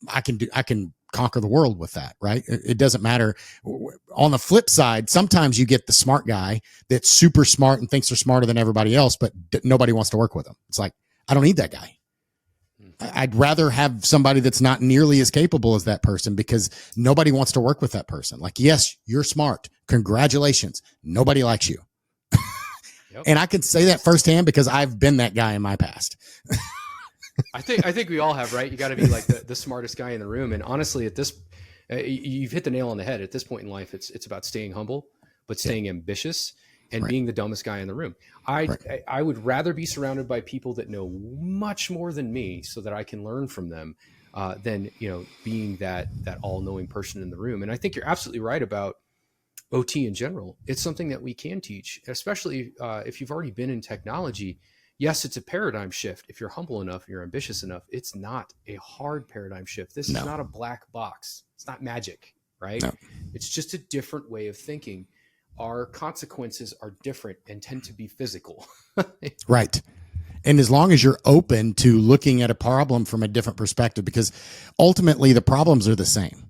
I can conquer the world with that. Right. It doesn't matter. On the flip side, sometimes you get the smart guy that's super smart and thinks they're smarter than everybody else, but nobody wants to work with them. It's like, I don't need that guy. I'd rather have somebody that's not nearly as capable as that person because nobody wants to work with that person. Like, yes, you're smart. Congratulations. Nobody likes you. Yep. And I can say that firsthand because I've been that guy in my past. I think we all have, right? You got to be like the smartest guy in the room. And honestly, at this, you've hit the nail on the head. At this point in life, it's about staying humble, but staying ambitious and being the dumbest guy in the room. I would rather be surrounded by people that know much more than me so that I can learn from them than, being that all-knowing person in the room. And I think you're absolutely right about OT in general. It's something that we can teach, especially if you've already been in technology. Yes, it's a paradigm shift. If you're humble enough, you're ambitious enough, it's not a hard paradigm shift. This is not a black box. It's not magic, right? No. It's just a different way of thinking. Our consequences are different and tend to be physical. Right. And as long as you're open to looking at a problem from a different perspective, because ultimately the problems are the same.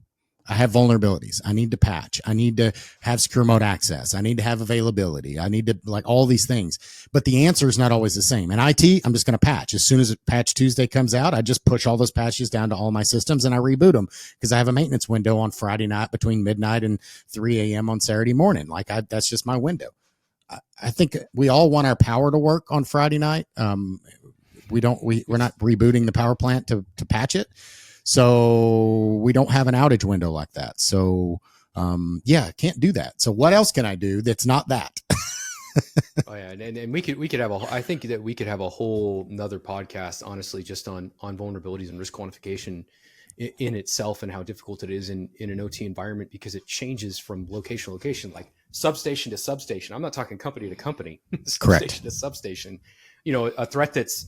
I have vulnerabilities. I need to patch. I need to have secure remote access. I need to have availability. I need to like all these things, but the answer is not always the same. In IT, I'm just going to patch. As soon as Patch Tuesday comes out, I just push all those patches down to all my systems and I reboot them because I have a maintenance window on Friday night between midnight and 3 a.m. on Saturday morning. That's just my window. I think we all want our power to work on Friday night. We're not rebooting the power plant to patch it. So we don't have an outage window like that. So, I can't do that. So what else can I do that's not that? Oh yeah. And we could have I think that we could have a whole nother podcast, honestly, just on vulnerabilities and risk quantification in itself and how difficult it is in an OT environment because it changes from location to location, like substation to substation. I'm not talking company to company, substation to substation. A threat that's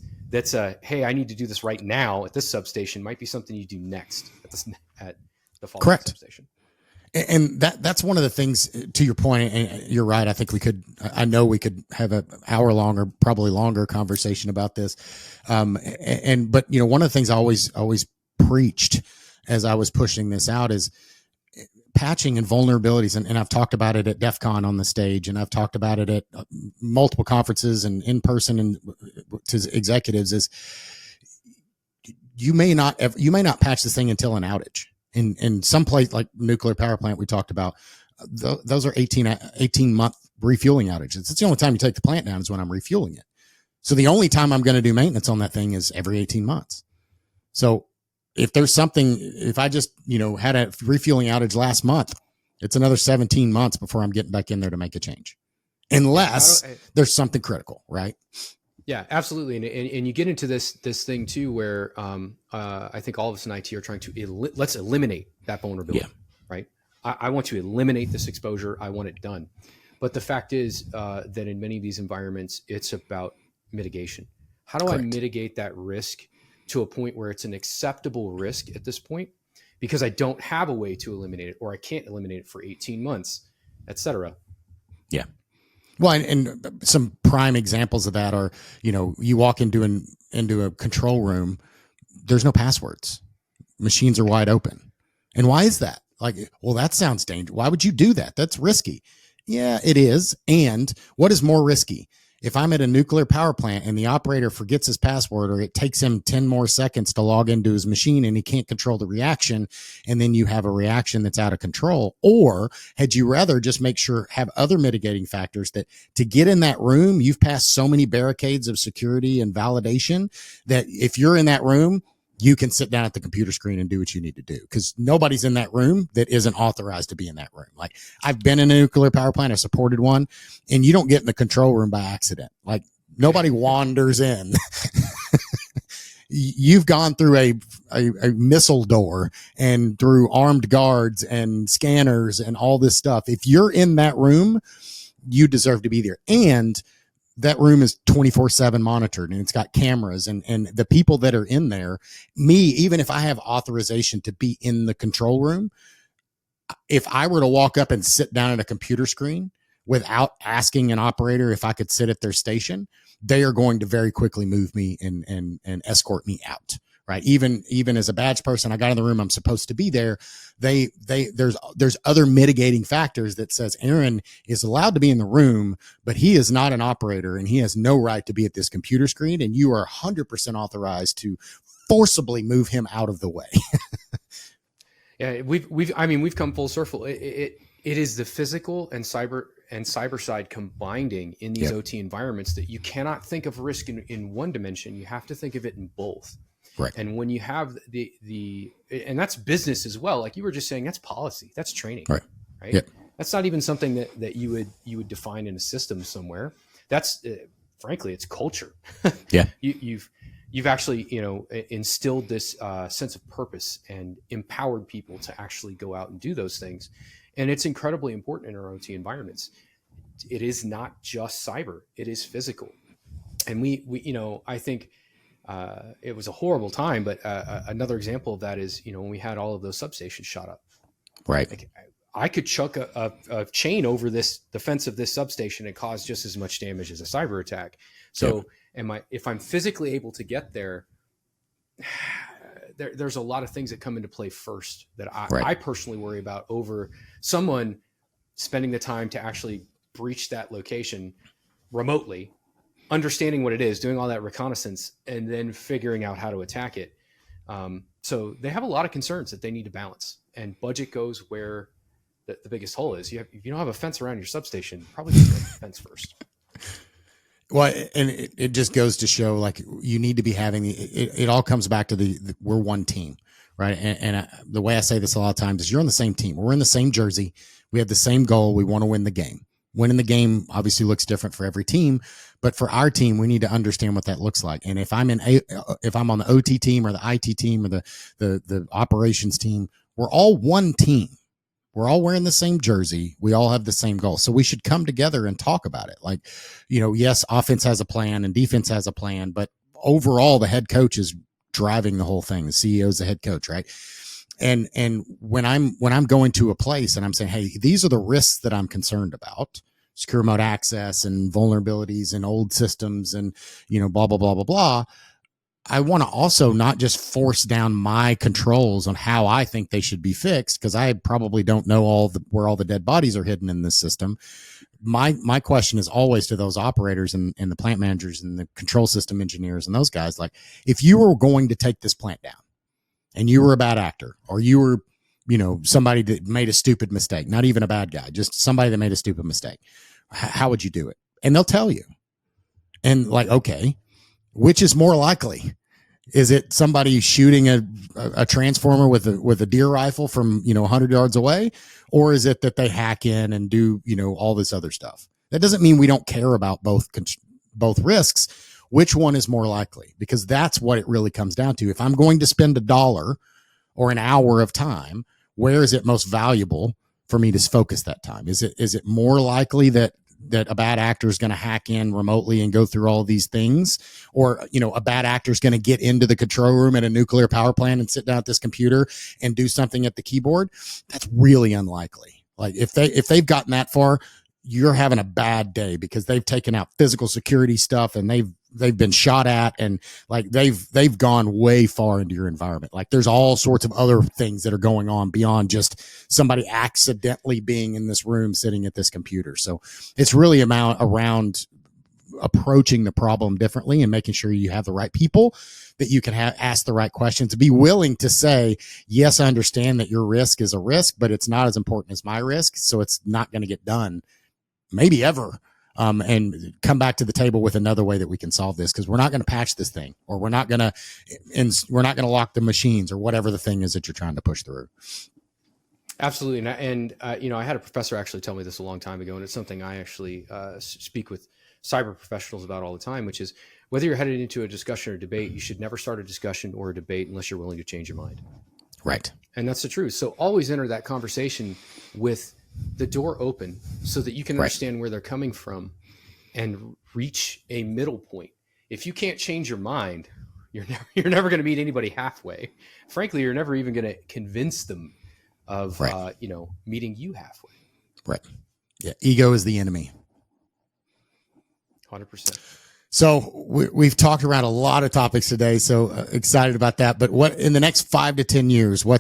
hey, I need to do this right now at this substation might be something you do next at the following substation. And that's one of the things, to your point, and you're right. I know we could have an hour long or probably longer conversation about this. But one of the things I always preached as I was pushing this out is patching and vulnerabilities. And I've talked about it at DEF CON on the stage, and I've talked about it at multiple conferences and in person and to executives is you may not patch this thing until an outage. In some place like nuclear power plant we talked about, those are 18-month refueling outages. It's the only time you take the plant down is when I'm refueling it. So the only time I'm going to do maintenance on that thing is every 18 months. So if there's something, if I just, had a refueling outage last month, it's another 17 months before I'm getting back in there to make a change. Unless there's something critical, right? Yeah, absolutely. And you get into this thing too, where I think all of us in IT are trying to let's eliminate that vulnerability, right? I want to eliminate this exposure. I want it done. But the fact is that in many of these environments, it's about mitigation. How do I mitigate that risk to a point where it's an acceptable risk at this point? Because I don't have a way to eliminate it, or I can't eliminate it for 18 months, et cetera. Yeah. Well, and some prime examples of that are, you walk into a control room, there's no passwords. Machines are wide open. And why is that? Like, well, that sounds dangerous. Why would you do that? That's risky. Yeah, it is. And what is more risky? If I'm at a nuclear power plant and the operator forgets his password, or it takes him 10 more seconds to log into his machine and he can't control the reaction, and then you have a reaction that's out of control? Or had you rather just make sure, have other mitigating factors that to get in that room, you've passed so many barricades of security and validation that if you're in that room, you can sit down at the computer screen and do what you need to do, because nobody's in that room that isn't authorized to be in that room. Like, I've been in a nuclear power plant, I supported one, and you don't get in the control room by accident. Like, nobody wanders in. You've gone through a missile door and through armed guards and scanners and all this stuff. If you're in that room, you deserve to be there. And that room is 24/7 monitored, and it's got cameras, and the people that are in there, even if I have authorization to be in the control room, if I were to walk up and sit down at a computer screen without asking an operator if I could sit at their station, they are going to very quickly move me and escort me out. Right. Even as a badge person, I got in the room, I'm supposed to be there. There's other mitigating factors that says Aaron is allowed to be in the room, but he is not an operator and he has no right to be at this computer screen. And you are 100% authorized to forcibly move him out of the way. Yeah, we've come full circle. It is the physical and cyber side combining in these OT environments that you cannot think of risk in one dimension. You have to think of it in both. Right. And when you have and that's business as well. Like you were just saying, that's policy, that's training, right? Yep. That's not even something that you would define in a system somewhere. That's frankly, it's culture. Yeah. You've actually, instilled this sense of purpose and empowered people to actually go out and do those things. And it's incredibly important in our OT environments. It is not just cyber, it is physical. And we I think, it was a horrible time, but another example of that is, when we had all of those substations shot up. Right. Like, I could chuck a chain over the fence of this substation and cause just as much damage as a cyber attack. So if I'm physically able to get there, there's a lot of things that come into play first that I personally worry about over someone spending the time to actually breach that location remotely, understanding what it is, doing all that reconnaissance, and then figuring out how to attack it. So they have a lot of concerns that they need to balance, and budget goes where the biggest hole is. If you don't have a fence around your substation, probably get the fence first. Well, and it just goes to show, like, you need to be having it all comes back to we're one team, right? And the way I say this a lot of times is you're on the same team. We're in the same jersey. We have the same goal. We want to win the game. Winning the game obviously looks different for every team, but for our team, we need to understand what that looks like. And if I'm on the OT team or the IT team or the operations team, we're all one team. We're all wearing the same jersey. We all have the same goal. So we should come together and talk about it. Like, yes, offense has a plan and defense has a plan, but overall the head coach is driving the whole thing. The CEO is the head coach, right? And when I'm going to a place and I'm saying, hey, these are the risks that I'm concerned about, secure remote access and vulnerabilities and old systems and, blah, blah, blah, blah, blah. I want to also not just force down my controls on how I think they should be fixed, because I probably don't know where all the dead bodies are hidden in this system. My question is always to those operators and the plant managers and the control system engineers and those guys, like, if you were going to take this plant down and you were a bad actor, or you were, somebody that made a stupid mistake, not even a bad guy, just somebody that made a stupid mistake, how would you do it? And they'll tell you. And like, okay, which is more likely? Is it somebody shooting a transformer with a deer rifle from 100 yards away, or is it that they hack in and do all this other stuff? That doesn't mean we don't care about both risks. Which one is more likely? Because that's what it really comes down to. If I'm going to spend $1 or an hour of time, where is it most valuable for me to focus that time? Is it more likely that a bad actor is going to hack in remotely and go through all these things, or a bad actor is going to get into the control room at a nuclear power plant and sit down at this computer and do something at the keyboard? That's really unlikely. Like, if they've gotten that far, you're having a bad day, because they've taken out physical security stuff and they've they've been shot at, and like they've gone way far into your environment. Like there's all sorts of other things that are going on beyond just somebody accidentally being in this room sitting at this computer. So it's really around approaching the problem differently and making sure you have the right people, that you can ask the right questions, be willing to say, yes, I understand that your risk is a risk, but it's not as important as my risk, so it's not going to get done maybe ever. And come back to the table with another way that we can solve this, because we're not going to patch this thing, or we're not going to lock the machines, or whatever the thing is that you're trying to push through. Absolutely. And I had a professor actually tell me this a long time ago, and it's something I actually speak with cyber professionals about all the time, which is whether you're headed into a discussion or debate, you should never start a discussion or a debate unless you're willing to change your mind. Right. And that's the truth. So always enter that conversation with the door open so that you can understand where they're coming from and reach a middle point. If you can't change your mind, you're never going to meet anybody halfway. Frankly, you're never even going to convince them of, meeting you halfway. Right. Yeah. Ego is the enemy. 100%. So we've talked around a lot of topics today, so excited about that. But what in the next 5 to 10 years, I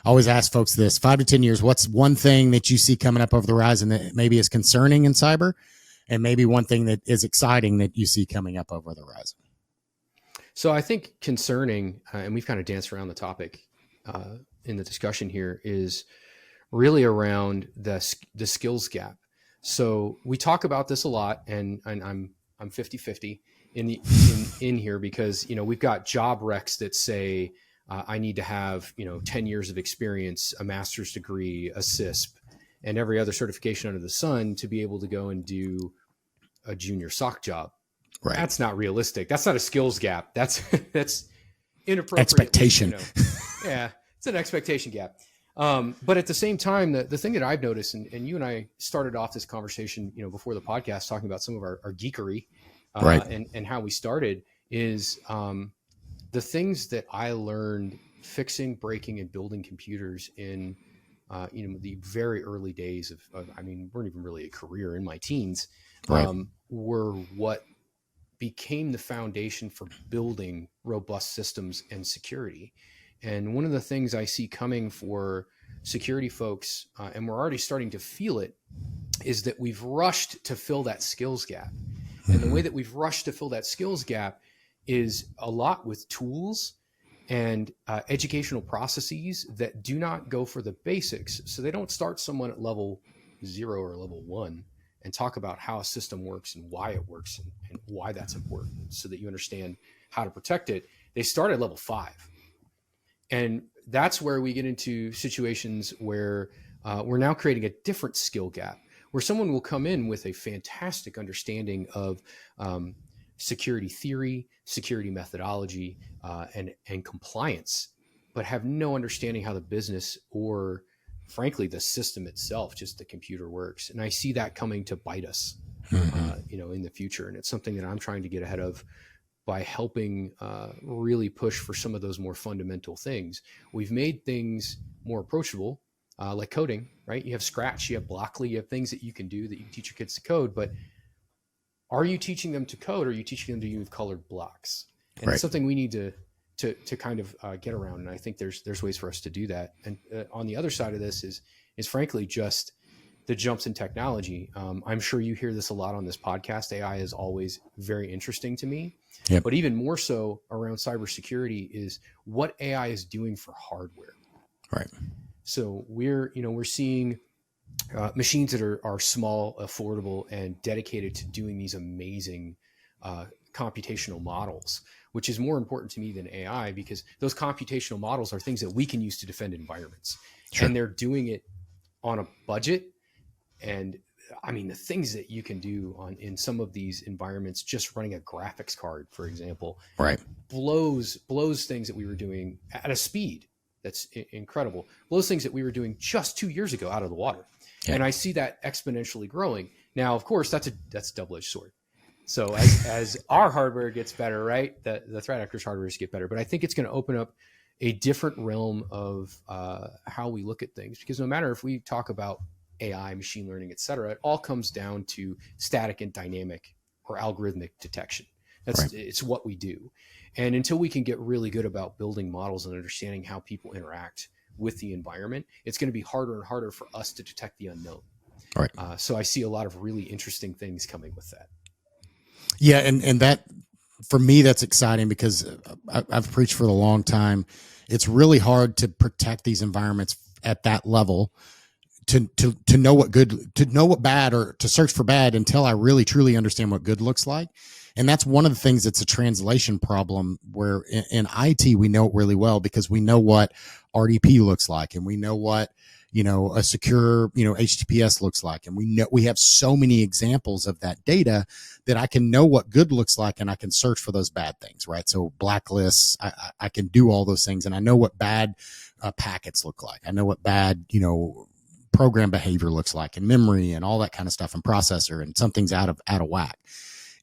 always ask folks this, 5 to 10 years, what's one thing that you see coming up over the horizon that maybe is concerning in cyber, and maybe one thing that is exciting that you see coming up over the horizon? So I think concerning, and we've kind of danced around the topic in the discussion here, is really around the skills gap. So we talk about this a lot, and I'm 50-50 in here, because, we've got job recs that say I need to have, 10 years of experience, a master's degree, a CISP, and every other certification under the sun to be able to go and do a junior SOC job. Right. That's not realistic. That's not a skills gap. That's inappropriate. Expectation. Yeah, it's an expectation gap. But at the same time, the thing that I've noticed, and you and I started off this conversation, before the podcast, talking about some of our geekery, and how we started, is the things that I learned fixing, breaking, and building computers in, the very early days of weren't even really a career, in my teens, were what became the foundation for building robust systems and security. And one of the things I see coming for security folks, and we're already starting to feel it, is that we've rushed to fill that skills gap. And the way that we've rushed to fill that skills gap is a lot with tools and educational processes that do not go for the basics. So they don't start someone at level 0 or level 1 and talk about how a system works and why it works and why that's important, so that you understand how to protect it. They start at level 5. And that's where we get into situations where we're now creating a different skill gap, where someone will come in with a fantastic understanding of security theory, security methodology, and compliance, but have no understanding how the business, or frankly, the system itself, just the computer, works. And I see that coming to bite us, in the future. And it's something that I'm trying to get ahead of by helping really push for some of those more fundamental things. We've made things more approachable, like coding, right? You have Scratch, you have Blockly, you have things that you can do that you can teach your kids to code, but are you teaching them to code, or are you teaching them to use colored blocks? And it's something we need to kind of get around. And I think there's ways for us to do that. And on the other side of this is frankly just the jumps in technology. I'm sure you hear this a lot on this podcast. AI is always very interesting to me. Yep. But even more so around cybersecurity is what AI is doing for hardware. Right. So we're seeing machines that are small, affordable, and dedicated to doing these amazing computational models, which is more important to me than AI, because those computational models are things that we can use to defend environments. Sure. And they're doing it on a budget. And the things that you can do in some of these environments, just running a graphics card, for example, blows things that we were doing at a speed that's incredible. Blows things that we were doing just 2 years ago out of the water. Yeah. And I see that exponentially growing. Now, of course, that's a double-edged sword. So as our hardware gets better, right, the threat actors' hardware get better. But I think it's going to open up a different realm of how we look at things, because no matter if we talk about AI, machine learning, et cetera, it all comes down to static and dynamic or algorithmic detection. It's what we do. And until we can get really good about building models and understanding how people interact with the environment, it's going to be harder and harder for us to detect the unknown. Right. So I see a lot of really interesting things coming with that. Yeah. And that, for me, that's exciting because I've preached for a long time. It's really hard to protect these environments at that level, to know what good, to know what bad, or to search for bad until I really truly understand what good looks like. And that's one of the things that's a translation problem, where in IT, we know it really well because we know what RDP looks like, and we know what, a secure, HTTPS looks like. And we have so many examples of that data that I can know what good looks like, and I can search for those bad things, right? So blacklists, I can do all those things, and I know what bad packets look like. I know what bad, program behavior looks like, and memory and all that kind of stuff, and processor, and something's out of whack.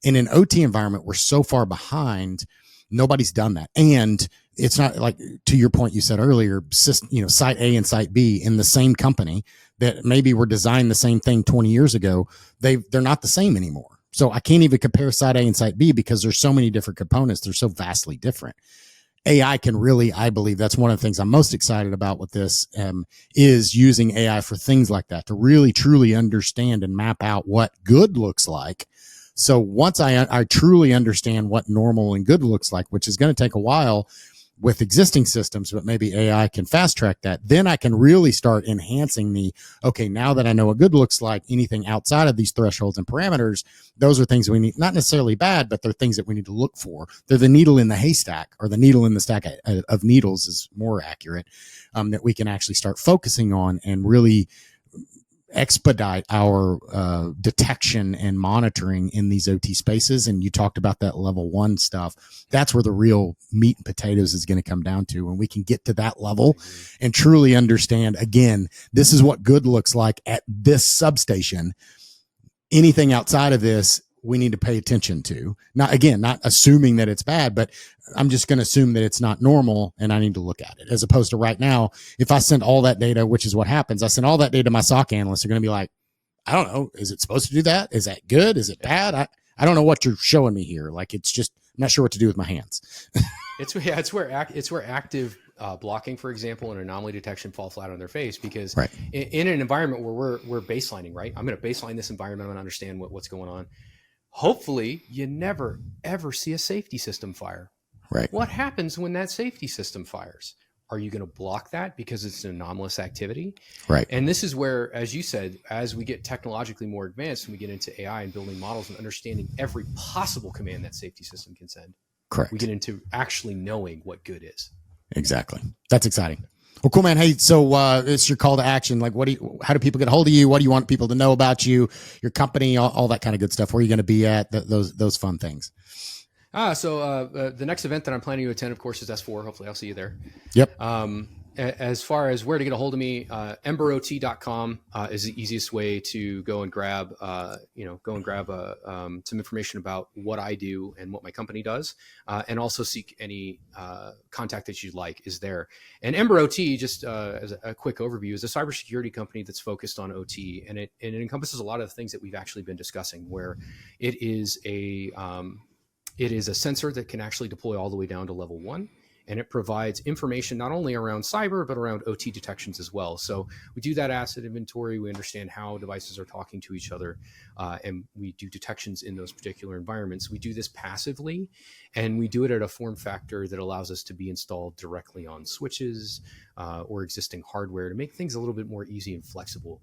In an OT environment, we're so far behind, nobody's done that. And it's not like, to your point you said earlier, site A and site B in the same company that maybe were designed the same thing 20 years ago, they're not the same anymore. So I can't even compare site A and site B because there's so many different components. They're so vastly different. AI can really, I believe that's one of the things I'm most excited about with this, is using AI for things like that, to really truly understand and map out what good looks like. So once I truly understand what normal and good looks like, which is going to take a while with existing systems, but maybe AI can fast track that, then I can really start enhancing okay, now that I know what good looks like, anything outside of these thresholds and parameters, those are things we need, not necessarily bad, but they're things that we need to look for. They're the needle in the haystack, or the needle in the stack of needles is more accurate, that we can actually start focusing on and really expedite our detection and monitoring in these OT spaces. And you talked about that level 1 stuff. That's where the real meat and potatoes is going to come down to. When we can get to that level and truly understand, again, this is what good looks like at this substation. Anything outside of this, we need to pay attention to. Not assuming that it's bad, but I'm just going to assume that it's not normal, and I need to look at it. As opposed to right now, if I send all that data, which is what happens, I send all that data to my SOC analysts, they're going to be like, I don't know, is it supposed to do that? Is that good? Is it bad? I don't know what you're showing me here. Like, it's just, I'm not sure what to do with my hands. It's where active blocking, for example, and anomaly detection fall flat on their face, because in an environment where we're baselining, right? I'm going to baseline this environment. I'm going to understand what's going on. Hopefully you never, ever see a safety system fire. Right. What happens when that safety system fires? Are you going to block that because it's an anomalous activity? Right. And this is where, as you said, as we get technologically more advanced and we get into AI and building models and understanding every possible command that safety system can send, correct, we get into actually knowing what good is. Exactly. That's exciting. Well, cool, man. Hey, so it's your call to action. Like, how do people get a hold of you? What do you want people to know about you, your company, all that kind of good stuff? Where are you going to be at? Those fun things. So the next event that I'm planning to attend, of course, is S4. Hopefully I'll see you there. Yep. As far as where to get a hold of me, emberot.com is the easiest way to go and grab, some information about what I do and what my company does, and also seek any contact that you'd like is there. And EmberOT, just as a quick overview, is a cybersecurity company that's focused on OT, and it encompasses a lot of the things that we've actually been discussing, where it is a sensor that can actually deploy all the way down to level 1. And it provides information not only around cyber, but around OT detections as well. So we do that asset inventory. We understand how devices are talking to each other, and we do detections in those particular environments. We do this passively, and we do it at a form factor that allows us to be installed directly on switches or existing hardware to make things a little bit more easy and flexible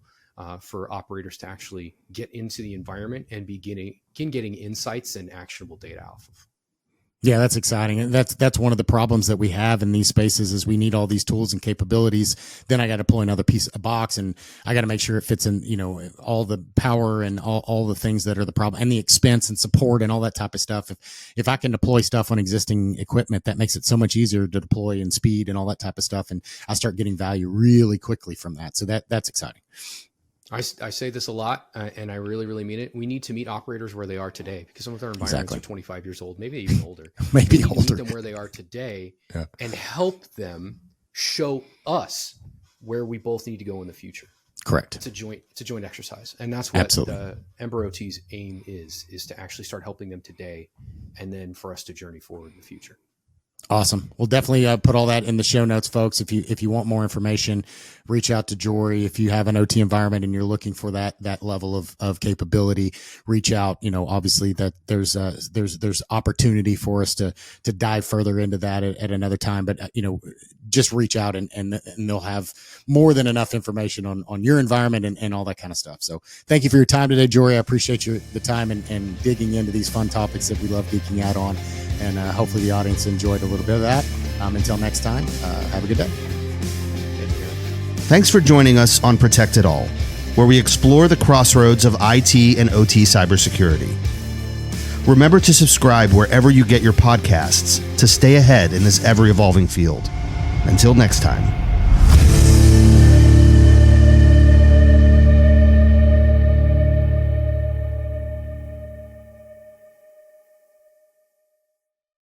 for operators to actually get into the environment and begin getting insights and actionable data off of. Yeah, that's exciting. And that's one of the problems that we have in these spaces is we need all these tools and capabilities. Then I got to pull another a box, and I got to make sure it fits in, all the power and all the things that are the problem, and the expense and support and all that type of stuff. If I can deploy stuff on existing equipment, that makes it so much easier to deploy and speed and all that type of stuff. And I start getting value really quickly from that. So that's exciting. I say this a lot, and I really, really mean it. We need to meet operators where they are today, because some of their environments are 25 years old, maybe even older. Maybe we need older. to meet them where they are today and help them show us where we both need to go in the future. Correct. It's a joint exercise, and that's what Absolutely. the Ember OT's aim is to actually start helping them today, and then for us to journey forward in the future. Awesome. We'll definitely put all that in the show notes, folks. If you want more information, reach out to Jori. If you have an OT environment and you're looking for that level of capability, reach out. Obviously that there's opportunity for us to dive further into that at another time. But just reach out and they'll have more than enough information on your environment and all that kind of stuff. So thank you for your time today, Jori. I appreciate the time and digging into these fun topics that we love geeking out on. And hopefully the audience enjoyed a little bit of that. Until next time, have a good day. Thanks for joining us on Protect It All, where we explore the crossroads of IT and OT cybersecurity. Remember to subscribe wherever you get your podcasts to stay ahead in this ever-evolving field. Until next time.